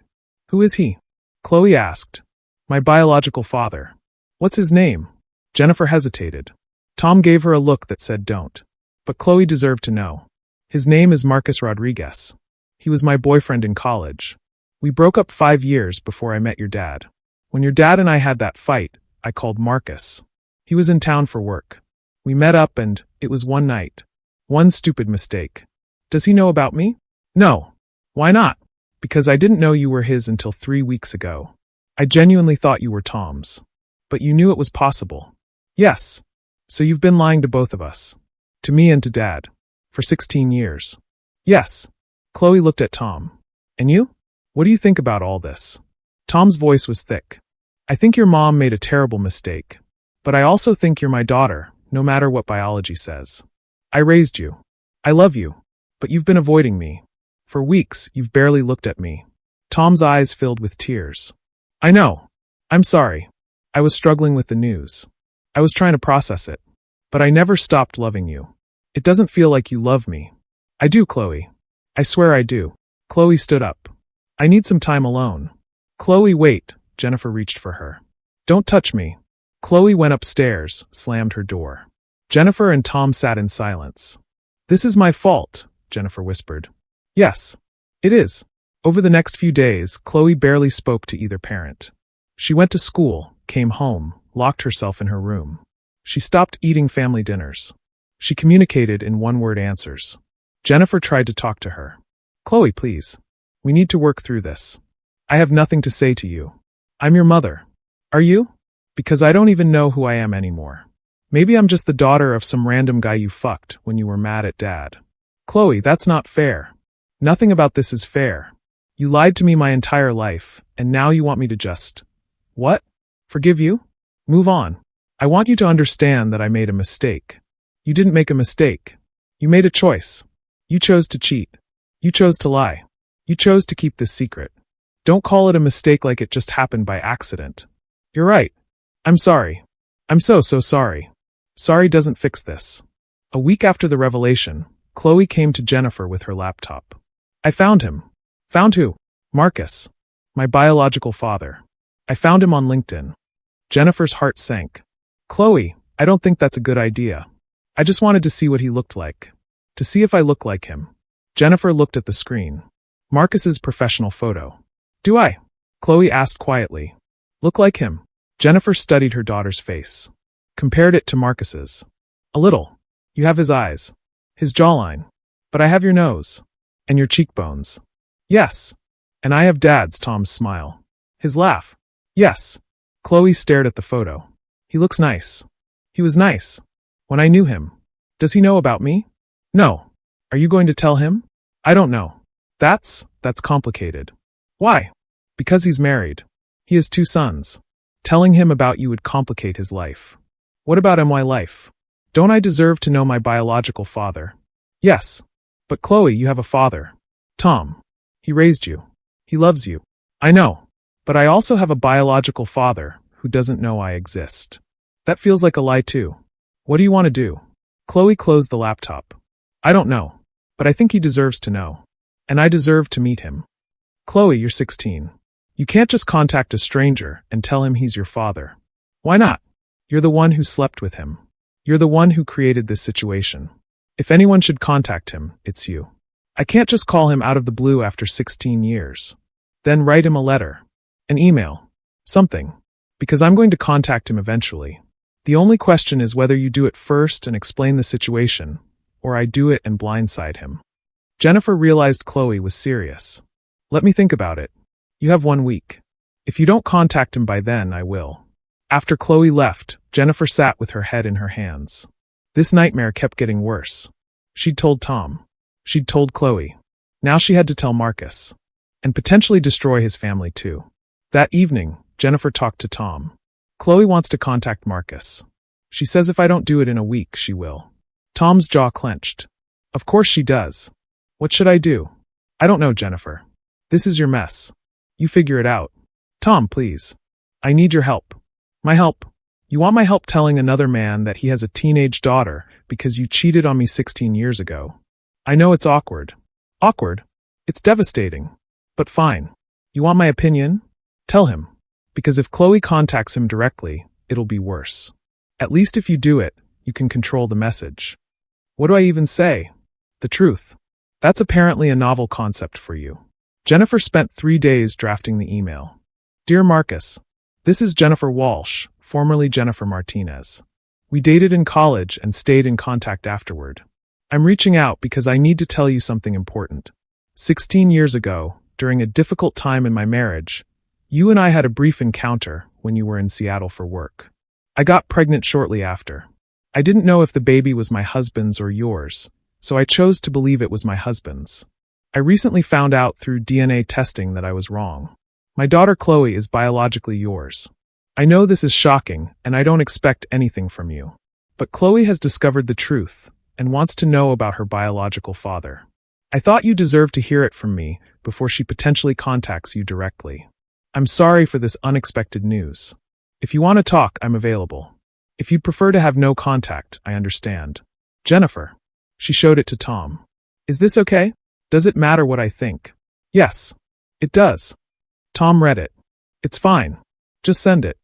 Who is he? Chloe asked. My biological father. What's his name? Jennifer hesitated. Tom gave her a look that said don't. But Chloe deserved to know. His name is Marcus Rodriguez. He was my boyfriend in college. We broke up 5 years before I met your dad. When your dad and I had that fight, I called Marcus. He was in town for work. We met up and it was one night. One stupid mistake. Does he know about me? No. Why not? Because I didn't know you were his until 3 weeks ago. I genuinely thought you were Tom's. But you knew it was possible. Yes. So you've been lying to both of us. To me and to Dad. For 16 years. Yes. Chloe looked at Tom. And you? What do you think about all this? Tom's voice was thick. I think your mom made a terrible mistake. But I also think you're my daughter, no matter what biology says. I raised you. I love you. But you've been avoiding me. For weeks, you've barely looked at me. Tom's eyes filled with tears. I know. I'm sorry. I was struggling with the news. I was trying to process it. But I never stopped loving you. It doesn't feel like you love me. I do, Chloe. I swear I do. Chloe stood up. I need some time alone. Chloe, wait. Jennifer reached for her. Don't touch me. Chloe went upstairs, slammed her door. Jennifer and Tom sat in silence. This is my fault, Jennifer whispered. Yes, it is. Over the next few days, Chloe barely spoke to either parent. She went to school, came home, locked herself in her room. She stopped eating family dinners. She communicated in one-word answers. Jennifer tried to talk to her. Chloe, please. We need to work through this. I have nothing to say to you. I'm your mother. Are you? Because I don't even know who I am anymore. Maybe I'm just the daughter of some random guy you fucked when you were mad at Dad. Chloe, that's not fair. Nothing about this is fair. You lied to me my entire life, and now you want me to just… What? Forgive you? Move on. I want you to understand that I made a mistake. You didn't make a mistake. You made a choice. You chose to cheat. You chose to lie. You chose to keep this secret. Don't call it a mistake like it just happened by accident. You're right. I'm sorry. I'm so sorry. Sorry doesn't fix this. A week after the revelation, Chloe came to Jennifer with her laptop. I found him. Found who? Marcus. My biological father. I found him on LinkedIn. Jennifer's heart sank. Chloe, I don't think that's a good idea. I just wanted to see what he looked like. To see if I look like him. Jennifer looked at the screen. Marcus's professional photo. Do I? Chloe asked quietly. Look like him. Jennifer studied her daughter's face. Compared it to Marcus's. A little. You have his eyes. His jawline. But I have your nose. And your cheekbones. Yes. And I have Dad's Tom's smile. His laugh. Yes. Chloe stared at the photo. He looks nice. He was nice. When I knew him. Does he know about me? No. Are you going to tell him? I don't know. That's complicated. Why? Because he's married. He has 2 sons. Telling him about you would complicate his life. What about my life? Don't I deserve to know my biological father? Yes. But Chloe, you have a father. Tom. He raised you. He loves you. I know. But I also have a biological father who doesn't know I exist. That feels like a lie too. What do you want to do? Chloe closed the laptop. I don't know. But I think he deserves to know. And I deserve to meet him. Chloe, you're 16. You can't just contact a stranger and tell him he's your father. Why not? You're the one who slept with him. You're the one who created this situation. If anyone should contact him, it's you. I can't just call him out of the blue after 16 years. Then write him a letter. An email. Something. Because I'm going to contact him eventually. The only question is whether you do it first and explain the situation, or I do it and blindside him. Jennifer realized Chloe was serious. Let me think about it. You have 1 week. If you don't contact him by then, I will. After Chloe left, Jennifer sat with her head in her hands. This nightmare kept getting worse. She'd told Tom. She'd told Chloe. Now she had to tell Marcus. And potentially destroy his family too. That evening, Jennifer talked to Tom. Chloe wants to contact Marcus. She says if I don't do it in a week, she will. Tom's jaw clenched. Of course she does. What should I do? I don't know, Jennifer. This is your mess. You figure it out. Tom, please. I need your help. My help? You want my help telling another man that he has a teenage daughter because you cheated on me 16 years ago? I know it's awkward. Awkward? It's devastating. But fine. You want my opinion? Tell him. Because if Chloe contacts him directly, it'll be worse. At least if you do it, you can control the message. What do I even say? The truth. That's apparently a novel concept for you. Jennifer spent 3 days drafting the email. Dear Marcus, this is Jennifer Walsh, formerly Jennifer Martinez. We dated in college and stayed in contact afterward. I'm reaching out because I need to tell you something important. 16 years ago, during a difficult time in my marriage, you and I had a brief encounter when you were in Seattle for work. I got pregnant shortly after. I didn't know if the baby was my husband's or yours, so I chose to believe it was my husband's. I recently found out through DNA testing that I was wrong. My daughter Chloe is biologically yours. I know this is shocking, and I don't expect anything from you. But Chloe has discovered the truth and wants to know about her biological father. I thought you deserved to hear it from me before she potentially contacts you directly. I'm sorry for this unexpected news. If you want to talk, I'm available. If you'd prefer to have no contact, I understand. Jennifer. She showed it to Tom. Is this okay? Does it matter what I think? Yes. It does. Tom read it. It's fine. Just send it.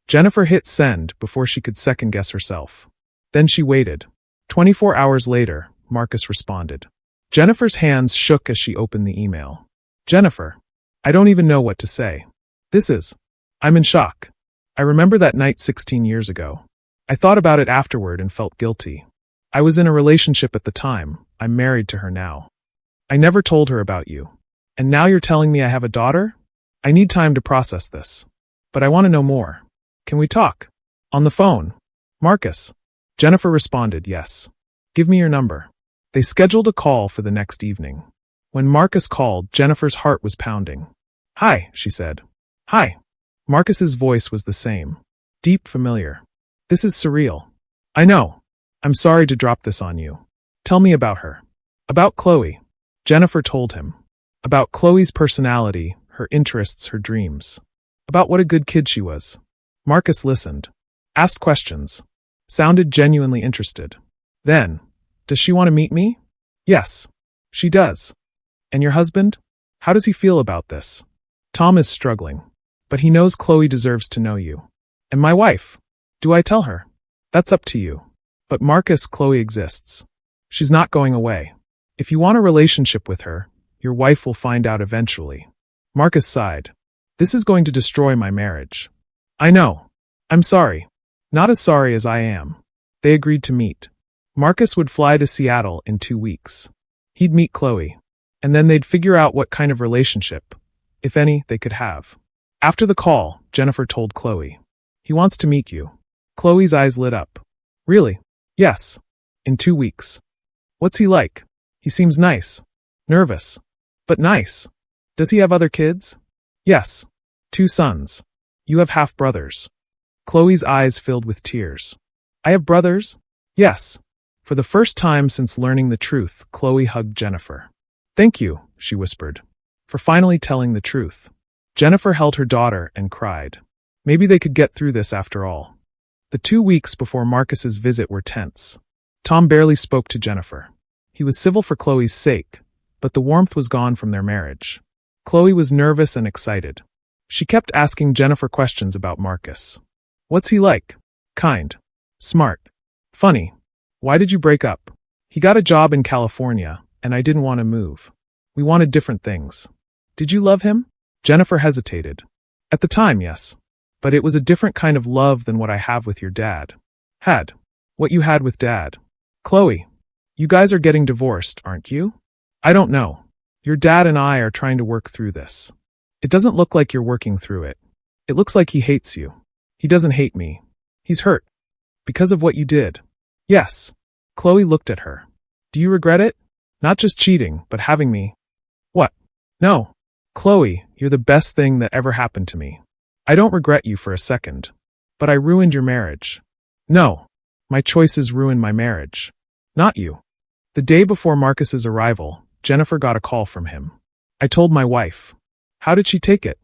Jennifer hit send before she could second-guess herself. Then she waited. 24 hours later, Marcus responded. Jennifer's hands shook as she opened the email. Jennifer. I don't even know what to say. I'm in shock. I remember that night 16 years ago. I thought about it afterward and felt guilty. I was in a relationship at the time. I'm married to her now. I never told her about you. And now you're telling me I have a daughter? I need time to process this. But I want to know more. Can we talk? On the phone. Marcus. Jennifer responded, yes. Give me your number. They scheduled a call for the next evening. When Marcus called, Jennifer's heart was pounding. Hi, she said. Hi. Marcus's voice was the same. Deep, familiar. This is surreal. I know. I'm sorry to drop this on you. Tell me about her. About Chloe. Jennifer told him. About Chloe's personality, her interests, her dreams. About what a good kid she was. Marcus listened. Asked questions. Sounded genuinely interested. Then, does she want to meet me? Yes. She does. And your husband? How does he feel about this? Tom is struggling. But he knows Chloe deserves to know you. And my wife? Do I tell her? That's up to you. But Marcus, Chloe exists. She's not going away. If you want a relationship with her, your wife will find out eventually. Marcus sighed. This is going to destroy my marriage. I know. I'm sorry. Not as sorry as I am. They agreed to meet. Marcus would fly to Seattle in 2 weeks. He'd meet Chloe. And then they'd figure out what kind of relationship, if any, they could have. After the call, Jennifer told Chloe. He wants to meet you. Chloe's eyes lit up. Really? Yes. In 2 weeks. What's he like? He seems nice. Nervous. But nice. Does he have other kids? Yes. 2 sons. You have half-brothers. Chloe's eyes filled with tears. I have brothers? Yes. For the first time since learning the truth, Chloe hugged Jennifer. Thank you, she whispered, for finally telling the truth. Jennifer held her daughter and cried. Maybe they could get through this after all. The 2 weeks before Marcus's visit were tense. Tom barely spoke to Jennifer. He was civil for Chloe's sake, but the warmth was gone from their marriage. Chloe was nervous and excited. She kept asking Jennifer questions about Marcus. What's he like? Kind. Smart. Funny. Why did you break up? He got a job in California, and I didn't want to move. We wanted different things. Did you love him? Jennifer hesitated. At the time, yes. But it was a different kind of love than what I have with your dad. Had. What you had with Dad. Chloe, you guys are getting divorced, aren't you? I don't know. Your dad and I are trying to work through this. It doesn't look like you're working through it. It looks like he hates you. He doesn't hate me. He's hurt. Because of what you did. Yes. Chloe looked at her. Do you regret it? Not just cheating, but having me. What? No. Chloe, you're the best thing that ever happened to me. I don't regret you for a second. But I ruined your marriage. No. My choices ruined my marriage. Not you. The day before Marcus's arrival, Jennifer got a call from him. I told my wife. How did she take it?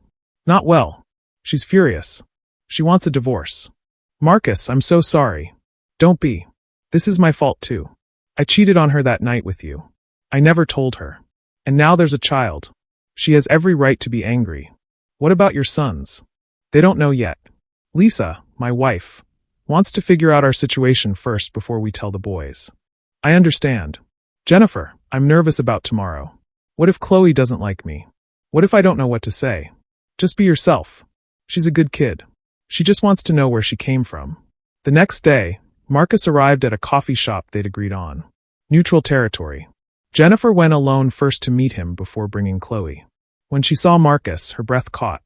Not well. She's furious. She wants a divorce. Marcus, I'm so sorry. Don't be. This is my fault too. I cheated on her that night with you. I never told her. And now there's a child. She has every right to be angry. What about your sons? They don't know yet. Lisa, my wife, wants to figure out our situation first before we tell the boys. I understand. Jennifer, I'm nervous about tomorrow. What if Chloe doesn't like me? What if I don't know what to say? Just be yourself. She's a good kid. She just wants to know where she came from. The next day, Marcus arrived at a coffee shop they'd agreed on. Neutral territory. Jennifer went alone first to meet him before bringing Chloe. When she saw Marcus, her breath caught.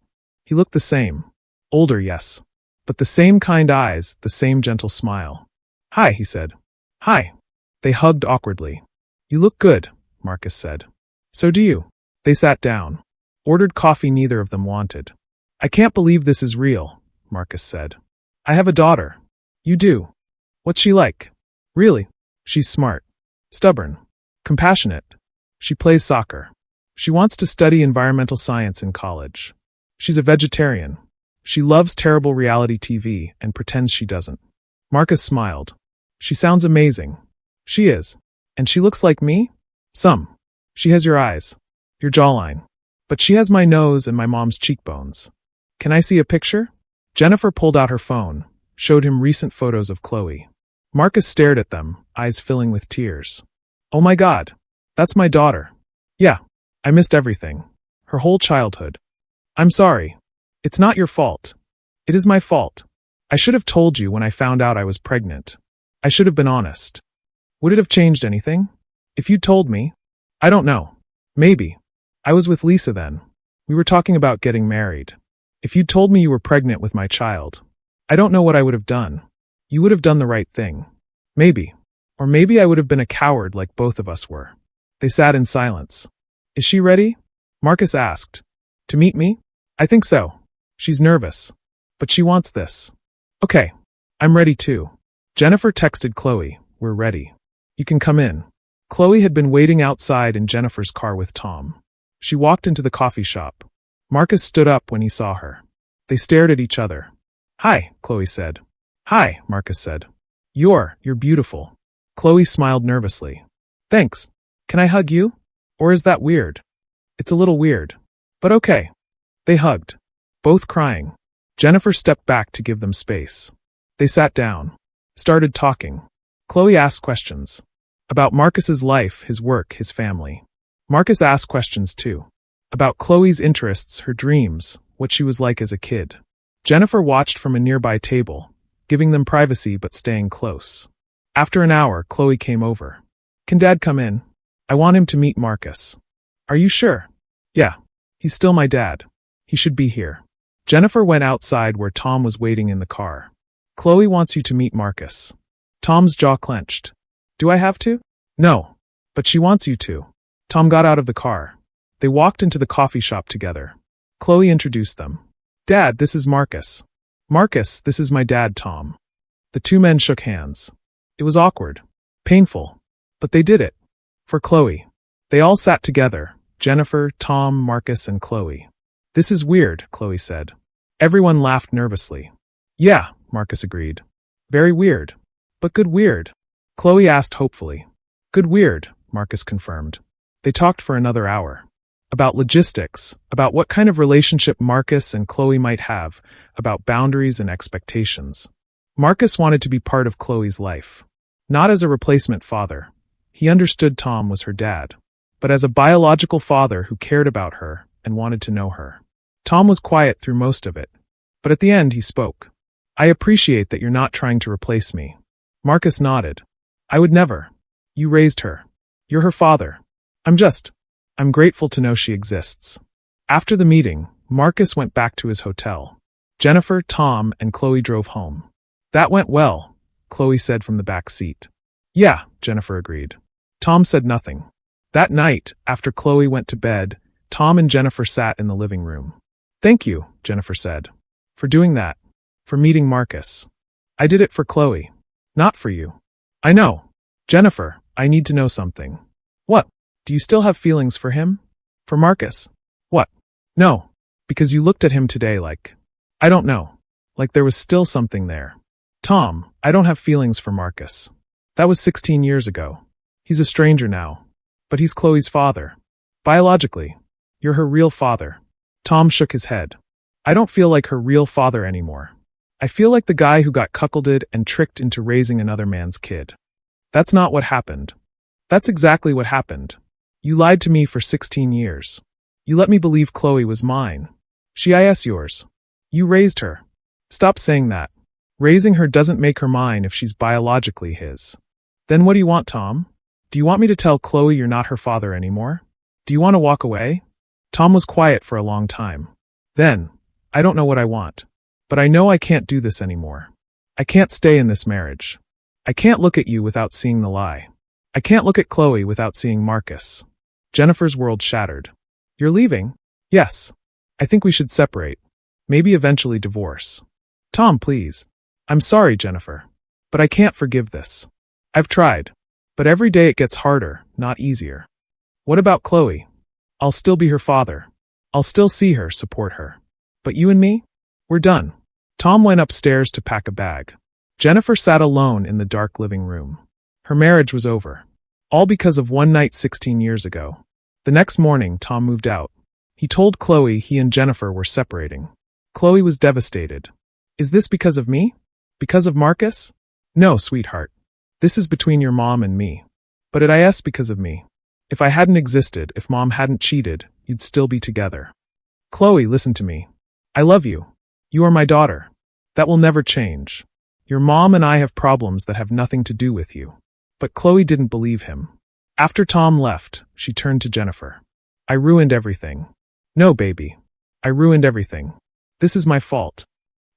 He looked the same. Older, yes. But the same kind eyes, the same gentle smile. Hi, he said. Hi. They hugged awkwardly. You look good, Marcus said. So do you. They sat down. Ordered coffee neither of them wanted. I can't believe this is real, Marcus said. I have a daughter. You do. What's she like? Really? She's smart. Stubborn. Compassionate. She plays soccer. She wants to study environmental science in college. She's a vegetarian. She loves terrible reality TV and pretends she doesn't. Marcus smiled. She sounds amazing. She is. And she looks like me? Some. She has your eyes. Your jawline. But she has my nose and my mom's cheekbones. Can I see a picture? Jennifer pulled out her phone, showed him recent photos of Chloe. Marcus stared at them, eyes filling with tears. Oh my God. That's my daughter. Yeah. I missed everything. Her whole childhood. I'm sorry. It's not your fault. It is my fault. I should have told you when I found out I was pregnant. I should have been honest. Would it have changed anything? If you'd told me? I don't know. Maybe. I was with Lisa then. We were talking about getting married. If you'd told me you were pregnant with my child, I don't know what I would have done. You would have done the right thing. Maybe. Or maybe I would have been a coward like both of us were. They sat in silence. Is she ready? Marcus asked. To meet me? I think so. She's nervous. But she wants this. Okay. I'm ready too. Jennifer texted Chloe, we're ready. You can come in. Chloe had been waiting outside in Jennifer's car with Tom. She walked into the coffee shop. Marcus stood up when he saw her. They stared at each other. Hi, Chloe said. Hi, Marcus said. You're beautiful. Chloe smiled nervously. Thanks. Can I hug you? Or is that weird? It's a little weird. But okay. They hugged. Both crying. Jennifer stepped back to give them space. They sat down. Started talking. Chloe asked questions. About Marcus's life, his work, his family. Marcus asked questions too. About Chloe's interests, her dreams, what she was like as a kid. Jennifer watched from a nearby table, giving them privacy but staying close. After an hour, Chloe came over. Can Dad come in? I want him to meet Marcus. Are you sure? Yeah. He's still my dad. He should be here. Jennifer went outside where Tom was waiting in the car. Chloe wants you to meet Marcus. Tom's jaw clenched. Do I have to? No. But she wants you to. Tom got out of the car. They walked into the coffee shop together. Chloe introduced them. Dad, this is Marcus. Marcus, this is my dad, Tom. The two men shook hands. It was awkward. Painful. But they did it. For Chloe. They all sat together. Jennifer, Tom, Marcus, and Chloe. This is weird, Chloe said. Everyone laughed nervously. Yeah, Marcus agreed. Very weird. But good weird. Chloe asked hopefully. Good weird, Marcus confirmed. They talked for another hour. About logistics, about what kind of relationship Marcus and Chloe might have, about boundaries and expectations. Marcus wanted to be part of Chloe's life. Not as a replacement father. He understood Tom was her dad. But as a biological father who cared about her and wanted to know her. Tom was quiet through most of it. But at the end he spoke. I appreciate that you're not trying to replace me. Marcus nodded. I would never. You raised her. You're her father. I'm grateful to know she exists. After the meeting, Marcus went back to his hotel. Jennifer, Tom, and Chloe drove home. That went well, Chloe said from the back seat. Yeah, Jennifer agreed. Tom said nothing. That night, after Chloe went to bed, Tom and Jennifer sat in the living room. Thank you, Jennifer said. For doing that. For meeting Marcus. I did it for Chloe. Not for you. I know. Jennifer, I need to know something. What? Do you still have feelings for him? For Marcus? What? No. Because you looked at him today like... I don't know. Like there was still something there. Tom, I don't have feelings for Marcus. That was 16 years ago. He's a stranger now. But he's Chloe's father. Biologically. You're her real father. Tom shook his head. I don't feel like her real father anymore. I feel like the guy who got cuckolded and tricked into raising another man's kid. That's not what happened. That's exactly what happened. You lied to me for 16 years. You let me believe Chloe was mine. She is yours. You raised her. Stop saying that. Raising her doesn't make her mine if she's biologically his. Then what do you want, Tom? Do you want me to tell Chloe you're not her father anymore? Do you want to walk away? Tom was quiet for a long time. Then, I don't know what I want. But I know I can't do this anymore. I can't stay in this marriage. I can't look at you without seeing the lie. I can't look at Chloe without seeing Marcus. Jennifer's world shattered. You're leaving? Yes. I think we should separate. Maybe eventually divorce. Tom, please. I'm sorry, Jennifer. But I can't forgive this. I've tried. But every day it gets harder, not easier. What about Chloe? I'll still be her father. I'll still see her, support her. But you and me? We're done. Tom went upstairs to pack a bag. Jennifer sat alone in the dark living room. Her marriage was over. All because of one night 16 years ago. The next morning, Tom moved out. He told Chloe he and Jennifer were separating. Chloe was devastated. Is this because of me? Because of Marcus? No, sweetheart. This is between your mom and me. But it is because of me. If I hadn't existed, if Mom hadn't cheated, you'd still be together. Chloe, listen to me. I love you. You are my daughter. That will never change. Your mom and I have problems that have nothing to do with you. But Chloe didn't believe him. After Tom left, she turned to Jennifer. I ruined everything. No, baby. I ruined everything. This is my fault.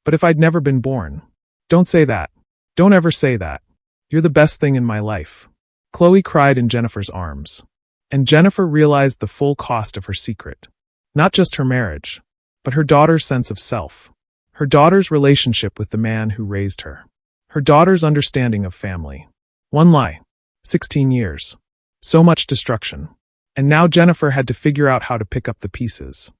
But if I'd never been born. Don't say that. Don't ever say that. You're the best thing in my life." Chloe cried in Jennifer's arms. And Jennifer realized the full cost of her secret. Not just her marriage, but her daughter's sense of self. Her daughter's relationship with the man who raised her. Her daughter's understanding of family. One lie. 16 years. So much destruction. And now Jennifer had to figure out how to pick up the pieces.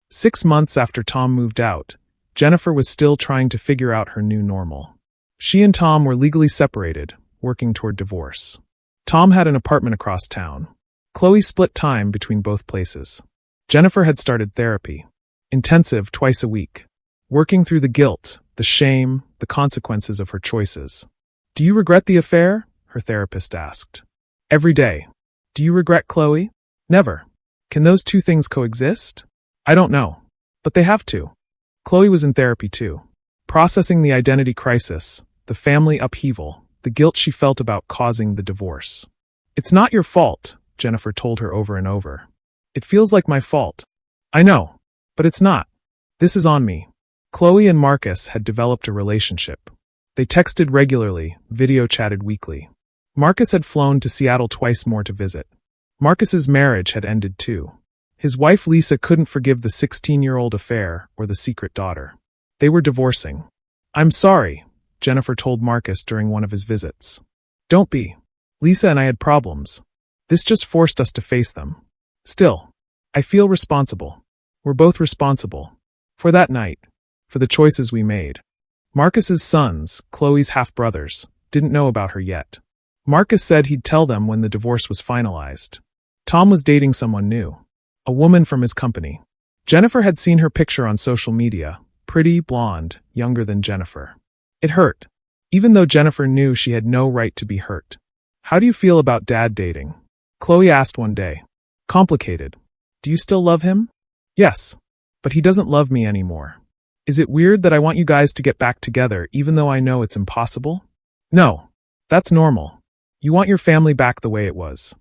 6 months after Tom moved out, Jennifer was still trying to figure out her new normal. She and Tom were legally separated, working toward divorce. Tom had an apartment across town. Chloe split time between both places. Jennifer had started therapy. Intensive twice a week. Working through the guilt, the shame, the consequences of her choices. "Do you regret the affair?" her therapist asked. "Every day." "Do you regret Chloe?" "Never." "Can those two things coexist?" "I don't know. But they have to." Chloe was in therapy too. Processing the identity crisis, the family upheaval, the guilt she felt about causing the divorce. "It's not your fault," Jennifer told her over and over. "It feels like my fault." "I know. But it's not. This is on me." Chloe and Marcus had developed a relationship. They texted regularly, video chatted weekly. Marcus had flown to Seattle twice more to visit. Marcus's marriage had ended too. His wife Lisa couldn't forgive the 16-year-old affair or the secret daughter. They were divorcing. "I'm sorry," Jennifer told Marcus during one of his visits. "Don't be. Lisa and I had problems. This just forced us to face them. Still, I feel responsible. We're both responsible. For that night. For the choices we made." Marcus's sons, Chloe's half-brothers, didn't know about her yet. Marcus said he'd tell them when the divorce was finalized. Tom was dating someone new. A woman from his company. Jennifer had seen her picture on social media, pretty, blonde, younger than Jennifer. It hurt. Even though Jennifer knew she had no right to be hurt. "How do you feel about Dad dating?" Chloe asked one day. "Complicated. Do you still love him?" "Yes. But he doesn't love me anymore." "Is it weird that I want you guys to get back together even though I know it's impossible?" "No. That's normal. You want your family back the way it was.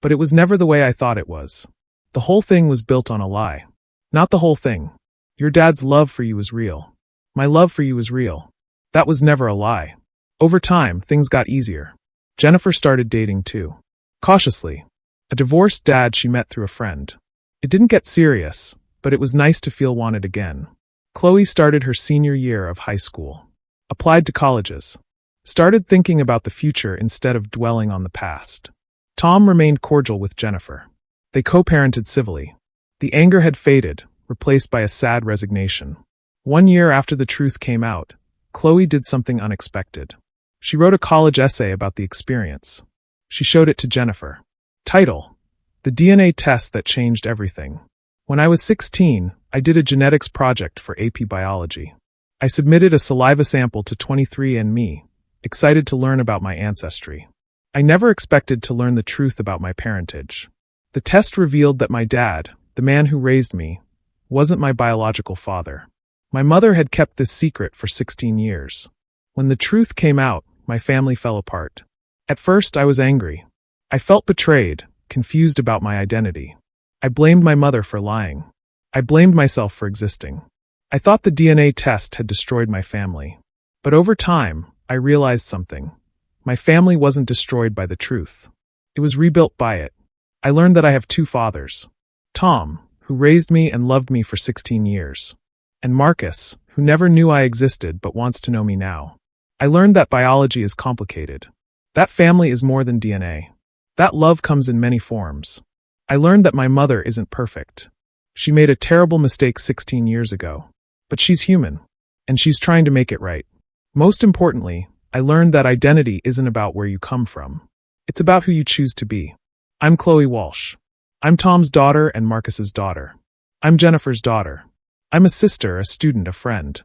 But it was never the way I thought it was. The whole thing was built on a lie." "Not the whole thing. Your dad's love for you is real. My love for you is real. That was never a lie." Over time, things got easier. Jennifer started dating too. Cautiously. A divorced dad she met through a friend. It didn't get serious, but it was nice to feel wanted again. Chloe started her senior year of high school. Applied to colleges. Started thinking about the future instead of dwelling on the past. Tom remained cordial with Jennifer. They co-parented civilly. The anger had faded, replaced by a sad resignation. 1 year after the truth came out, Chloe did something unexpected. She wrote a college essay about the experience. She showed it to Jennifer. Title: The DNA Test That Changed Everything. "When I was 16, I did a genetics project for AP Biology. I submitted a saliva sample to 23Andme, excited to learn about my ancestry. I never expected to learn the truth about my parentage. The test revealed that my dad, the man who raised me, wasn't my biological father. My mother had kept this secret for 16 years. When the truth came out, my family fell apart. At first, I was angry. I felt betrayed, confused about my identity. I blamed my mother for lying. I blamed myself for existing. I thought the DNA test had destroyed my family. But over time, I realized something. My family wasn't destroyed by the truth. It was rebuilt by it. I learned that I have 2 fathers. Tom, who raised me and loved me for 16 years. And Marcus, who never knew I existed but wants to know me now. I learned that biology is complicated. That family is more than DNA. That love comes in many forms. I learned that my mother isn't perfect. She made a terrible mistake 16 years ago. But she's human. And she's trying to make it right. Most importantly, I learned that identity isn't about where you come from. It's about who you choose to be. I'm Chloe Walsh. I'm Tom's daughter and Marcus's daughter. I'm Jennifer's daughter. I'm a sister, a student, a friend.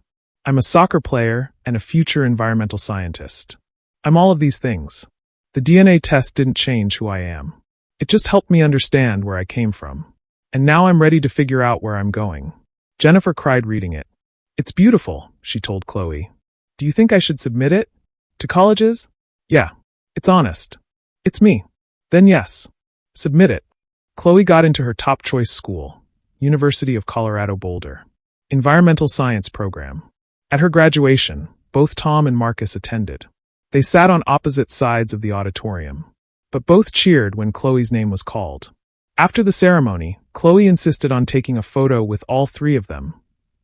I'm a soccer player and a future environmental scientist. I'm all of these things. The DNA test didn't change who I am. It just helped me understand where I came from. And now I'm ready to figure out where I'm going. Jennifer cried reading it. It's beautiful, she told Chloe. Do you think I should submit it? To colleges? Yeah. It's honest. It's me. Then yes. Submit it. Chloe got into her top choice school, University of Colorado Boulder. Environmental Science program. At her graduation, both Tom and Marcus attended. They sat on opposite sides of the auditorium, but both cheered when Chloe's name was called. After the ceremony, Chloe insisted on taking a photo with all three of them: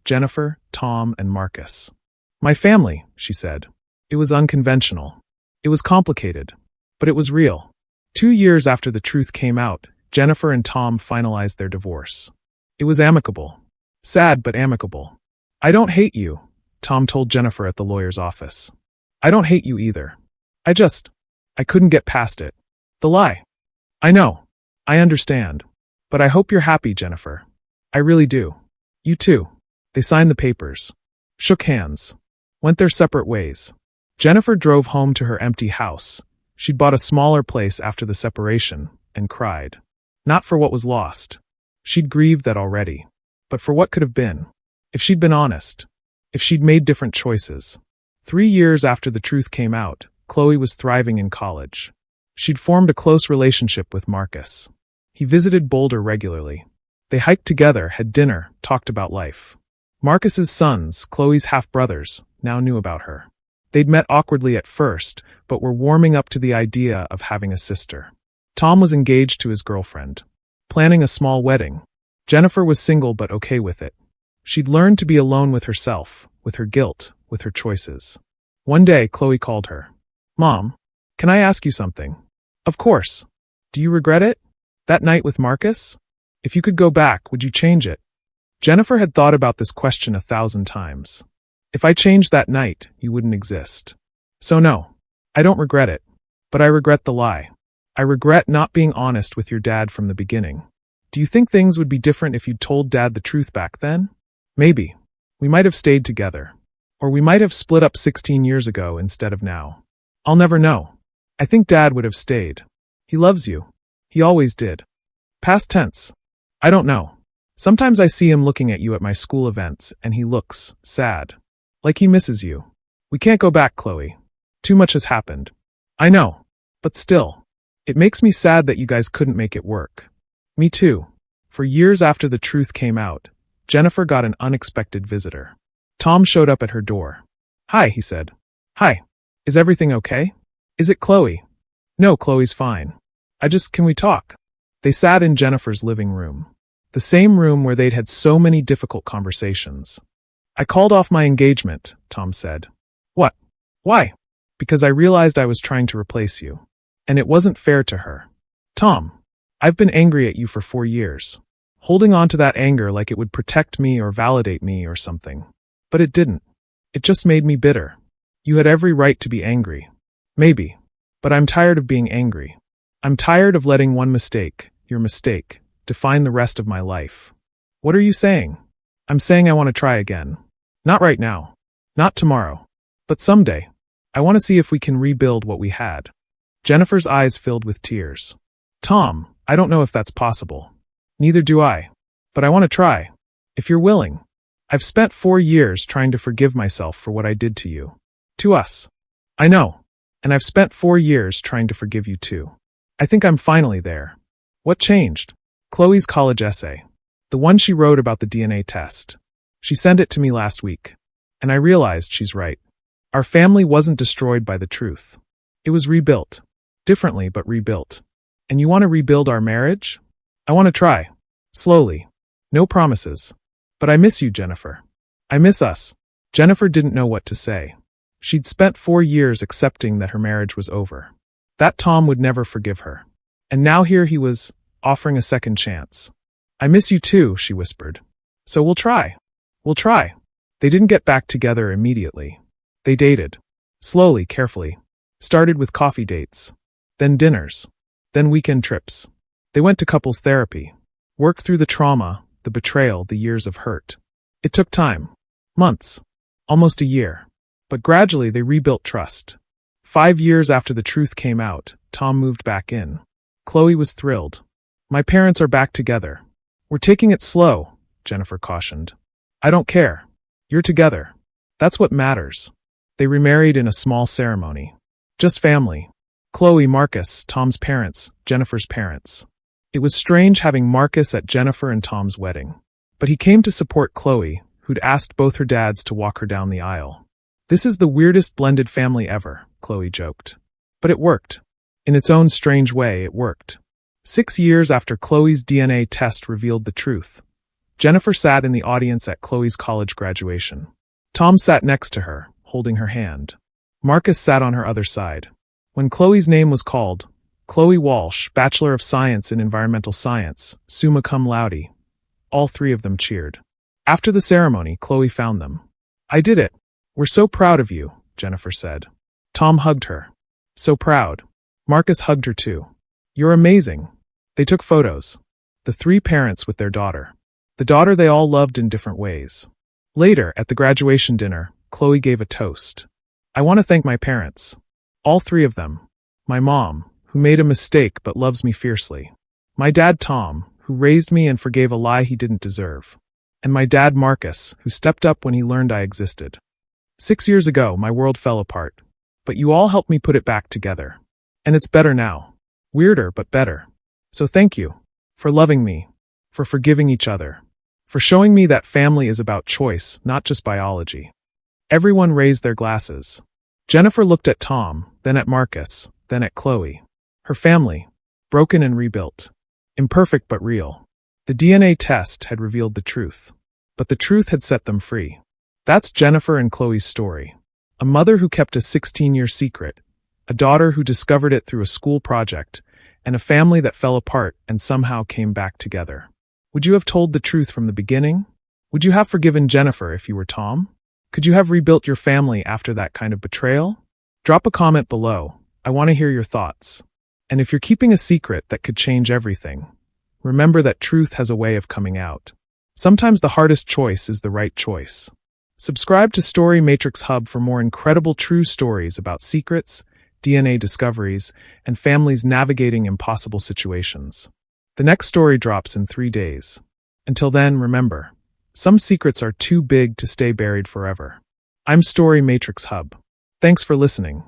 Jennifer, Tom, and Marcus. "My family," she said. It was unconventional. It was complicated, but it was real. 2 years after the truth came out, Jennifer and Tom finalized their divorce. It was amicable. Sad, but amicable. "I don't hate you," Tom told Jennifer at the lawyer's office. "I don't hate you either. I couldn't get past it. The lie. I know. I understand. But I hope you're happy, Jennifer. I really do. You too." They signed the papers, shook hands, went their separate ways. Jennifer drove home to her empty house. She'd bought a smaller place after the separation, and cried. Not for what was lost. She'd grieved that already. But for what could have been. If she'd been honest. If she'd made different choices. 3 years after the truth came out, Chloe was thriving in college. She'd formed a close relationship with Marcus. He visited Boulder regularly. They hiked together, had dinner, talked about life. Marcus's sons, Chloe's half-brothers, now knew about her. They'd met awkwardly at first, but were warming up to the idea of having a sister. Tom was engaged to his girlfriend, planning a small wedding. Jennifer was single but okay with it. She'd learned to be alone with herself, with her guilt, with her choices. One day, Chloe called her. "Mom, can I ask you something?" "Of course. Do you regret it? That night with Marcus? If you could go back, would you change it?" Jennifer had thought about this question 1,000 times. "If I changed that night, you wouldn't exist. So no, I don't regret it. But I regret the lie. I regret not being honest with your dad from the beginning. Do you think things would be different if you'd told Dad the truth back then? Maybe. We might have stayed together. Or we might have split up 16 years ago instead of now. I'll never know. I think Dad would have stayed. He loves you. He always did." Past tense. I don't know. Sometimes I see him looking at you at my school events, and he looks sad. Like he misses you. We can't go back, Chloe. Too much has happened. I know. But still. It makes me sad that you guys couldn't make it work. Me too. For years after the truth came out, Jennifer got an unexpected visitor. Tom showed up at her door. "Hi," he said. "Hi. Is everything okay? Is it Chloe?" "No, Chloe's fine. Can we talk?" They sat in Jennifer's living room. The same room where they'd had so many difficult conversations. "I called off my engagement," Tom said. "What? Why?" "Because I realized I was trying to replace you. And it wasn't fair to her." "Tom, I've been angry at you for 4 years. Holding on to that anger like it would protect me or validate me or something. But it didn't. It just made me bitter. You had every right to be angry. Maybe. But I'm tired of being angry. I'm tired of letting one mistake, your mistake, define the rest of my life." "What are you saying?" "I'm saying I want to try again. Not right now. Not tomorrow. But someday. I want to see if we can rebuild what we had." Jennifer's eyes filled with tears. "Tom, I don't know if that's possible. Neither do I. But I want to try. If you're willing. I've spent 4 years trying to forgive myself for what I did to you. To us. I know. And I've spent 4 years trying to forgive you too. I think I'm finally there." "What changed?" "Chloe's college essay. The one she wrote about the DNA test. She sent it to me last week. And I realized she's right. Our family wasn't destroyed by the truth. It was rebuilt. Differently, but rebuilt. And you want to rebuild our marriage? I want to try. Slowly. No promises. But I miss you, Jennifer. I miss us." Jennifer didn't know what to say. She'd spent 4 years accepting that her marriage was over. That Tom would never forgive her. And now here he was, offering a second chance. "I miss you too," she whispered. "So we'll try. We'll try." They didn't get back together immediately. They dated. Slowly, carefully. Started with coffee dates. Then dinners. Then weekend trips. They went to couples therapy. Worked through the trauma, the betrayal, the years of hurt. It took time. Months. Almost a year. But gradually they rebuilt trust. 5 years after the truth came out, Tom moved back in. Chloe was thrilled. "My parents are back together. We're taking it slow," Jennifer cautioned. "I don't care. You're together. That's what matters." They remarried in a small ceremony. Just family. Chloe, Marcus, Tom's parents, Jennifer's parents. It was strange having Marcus at Jennifer and Tom's wedding. But he came to support Chloe, who'd asked both her dads to walk her down the aisle. "This is the weirdest blended family ever," Chloe joked. But it worked. In its own strange way, it worked. 6 years after Chloe's DNA test revealed the truth, Jennifer sat in the audience at Chloe's college graduation. Tom sat next to her, holding her hand. Marcus sat on her other side. When Chloe's name was called, Chloe Walsh, Bachelor of Science in Environmental Science, summa cum laude, all three of them cheered. After the ceremony, Chloe found them. "I did it. We're so proud of you," Jennifer said. Tom hugged her. "So proud." Marcus hugged her too. "You're amazing." They took photos. The three parents with their daughter. The daughter they all loved in different ways. Later, at the graduation dinner, Chloe gave a toast. "I want to thank my parents. All three of them. My mom, who made a mistake but loves me fiercely. My dad Tom, who raised me and forgave a lie he didn't deserve. And my dad Marcus, who stepped up when he learned I existed. 6 years ago, my world fell apart. But you all helped me put it back together. And it's better now. Weirder, but better. So thank you. For loving me. For forgiving each other. For showing me that family is about choice, not just biology." Everyone raised their glasses. Jennifer looked at Tom, then at Marcus, then at Chloe. Her family. Broken and rebuilt. Imperfect but real. The DNA test had revealed the truth. But the truth had set them free. That's Jennifer and Chloe's story. A mother who kept a 16-year secret, a daughter who discovered it through a school project, and a family that fell apart and somehow came back together. Would you have told the truth from the beginning? Would you have forgiven Jennifer if you were Tom? Could you have rebuilt your family after that kind of betrayal? Drop a comment below. I want to hear your thoughts. And if you're keeping a secret that could change everything, remember that truth has a way of coming out. Sometimes the hardest choice is the right choice. Subscribe to Story Matrix Hub for more incredible true stories about secrets, DNA discoveries, and families navigating impossible situations. The next story drops in 3 days. Until then, remember, some secrets are too big to stay buried forever. I'm Story Matrix Hub. Thanks for listening.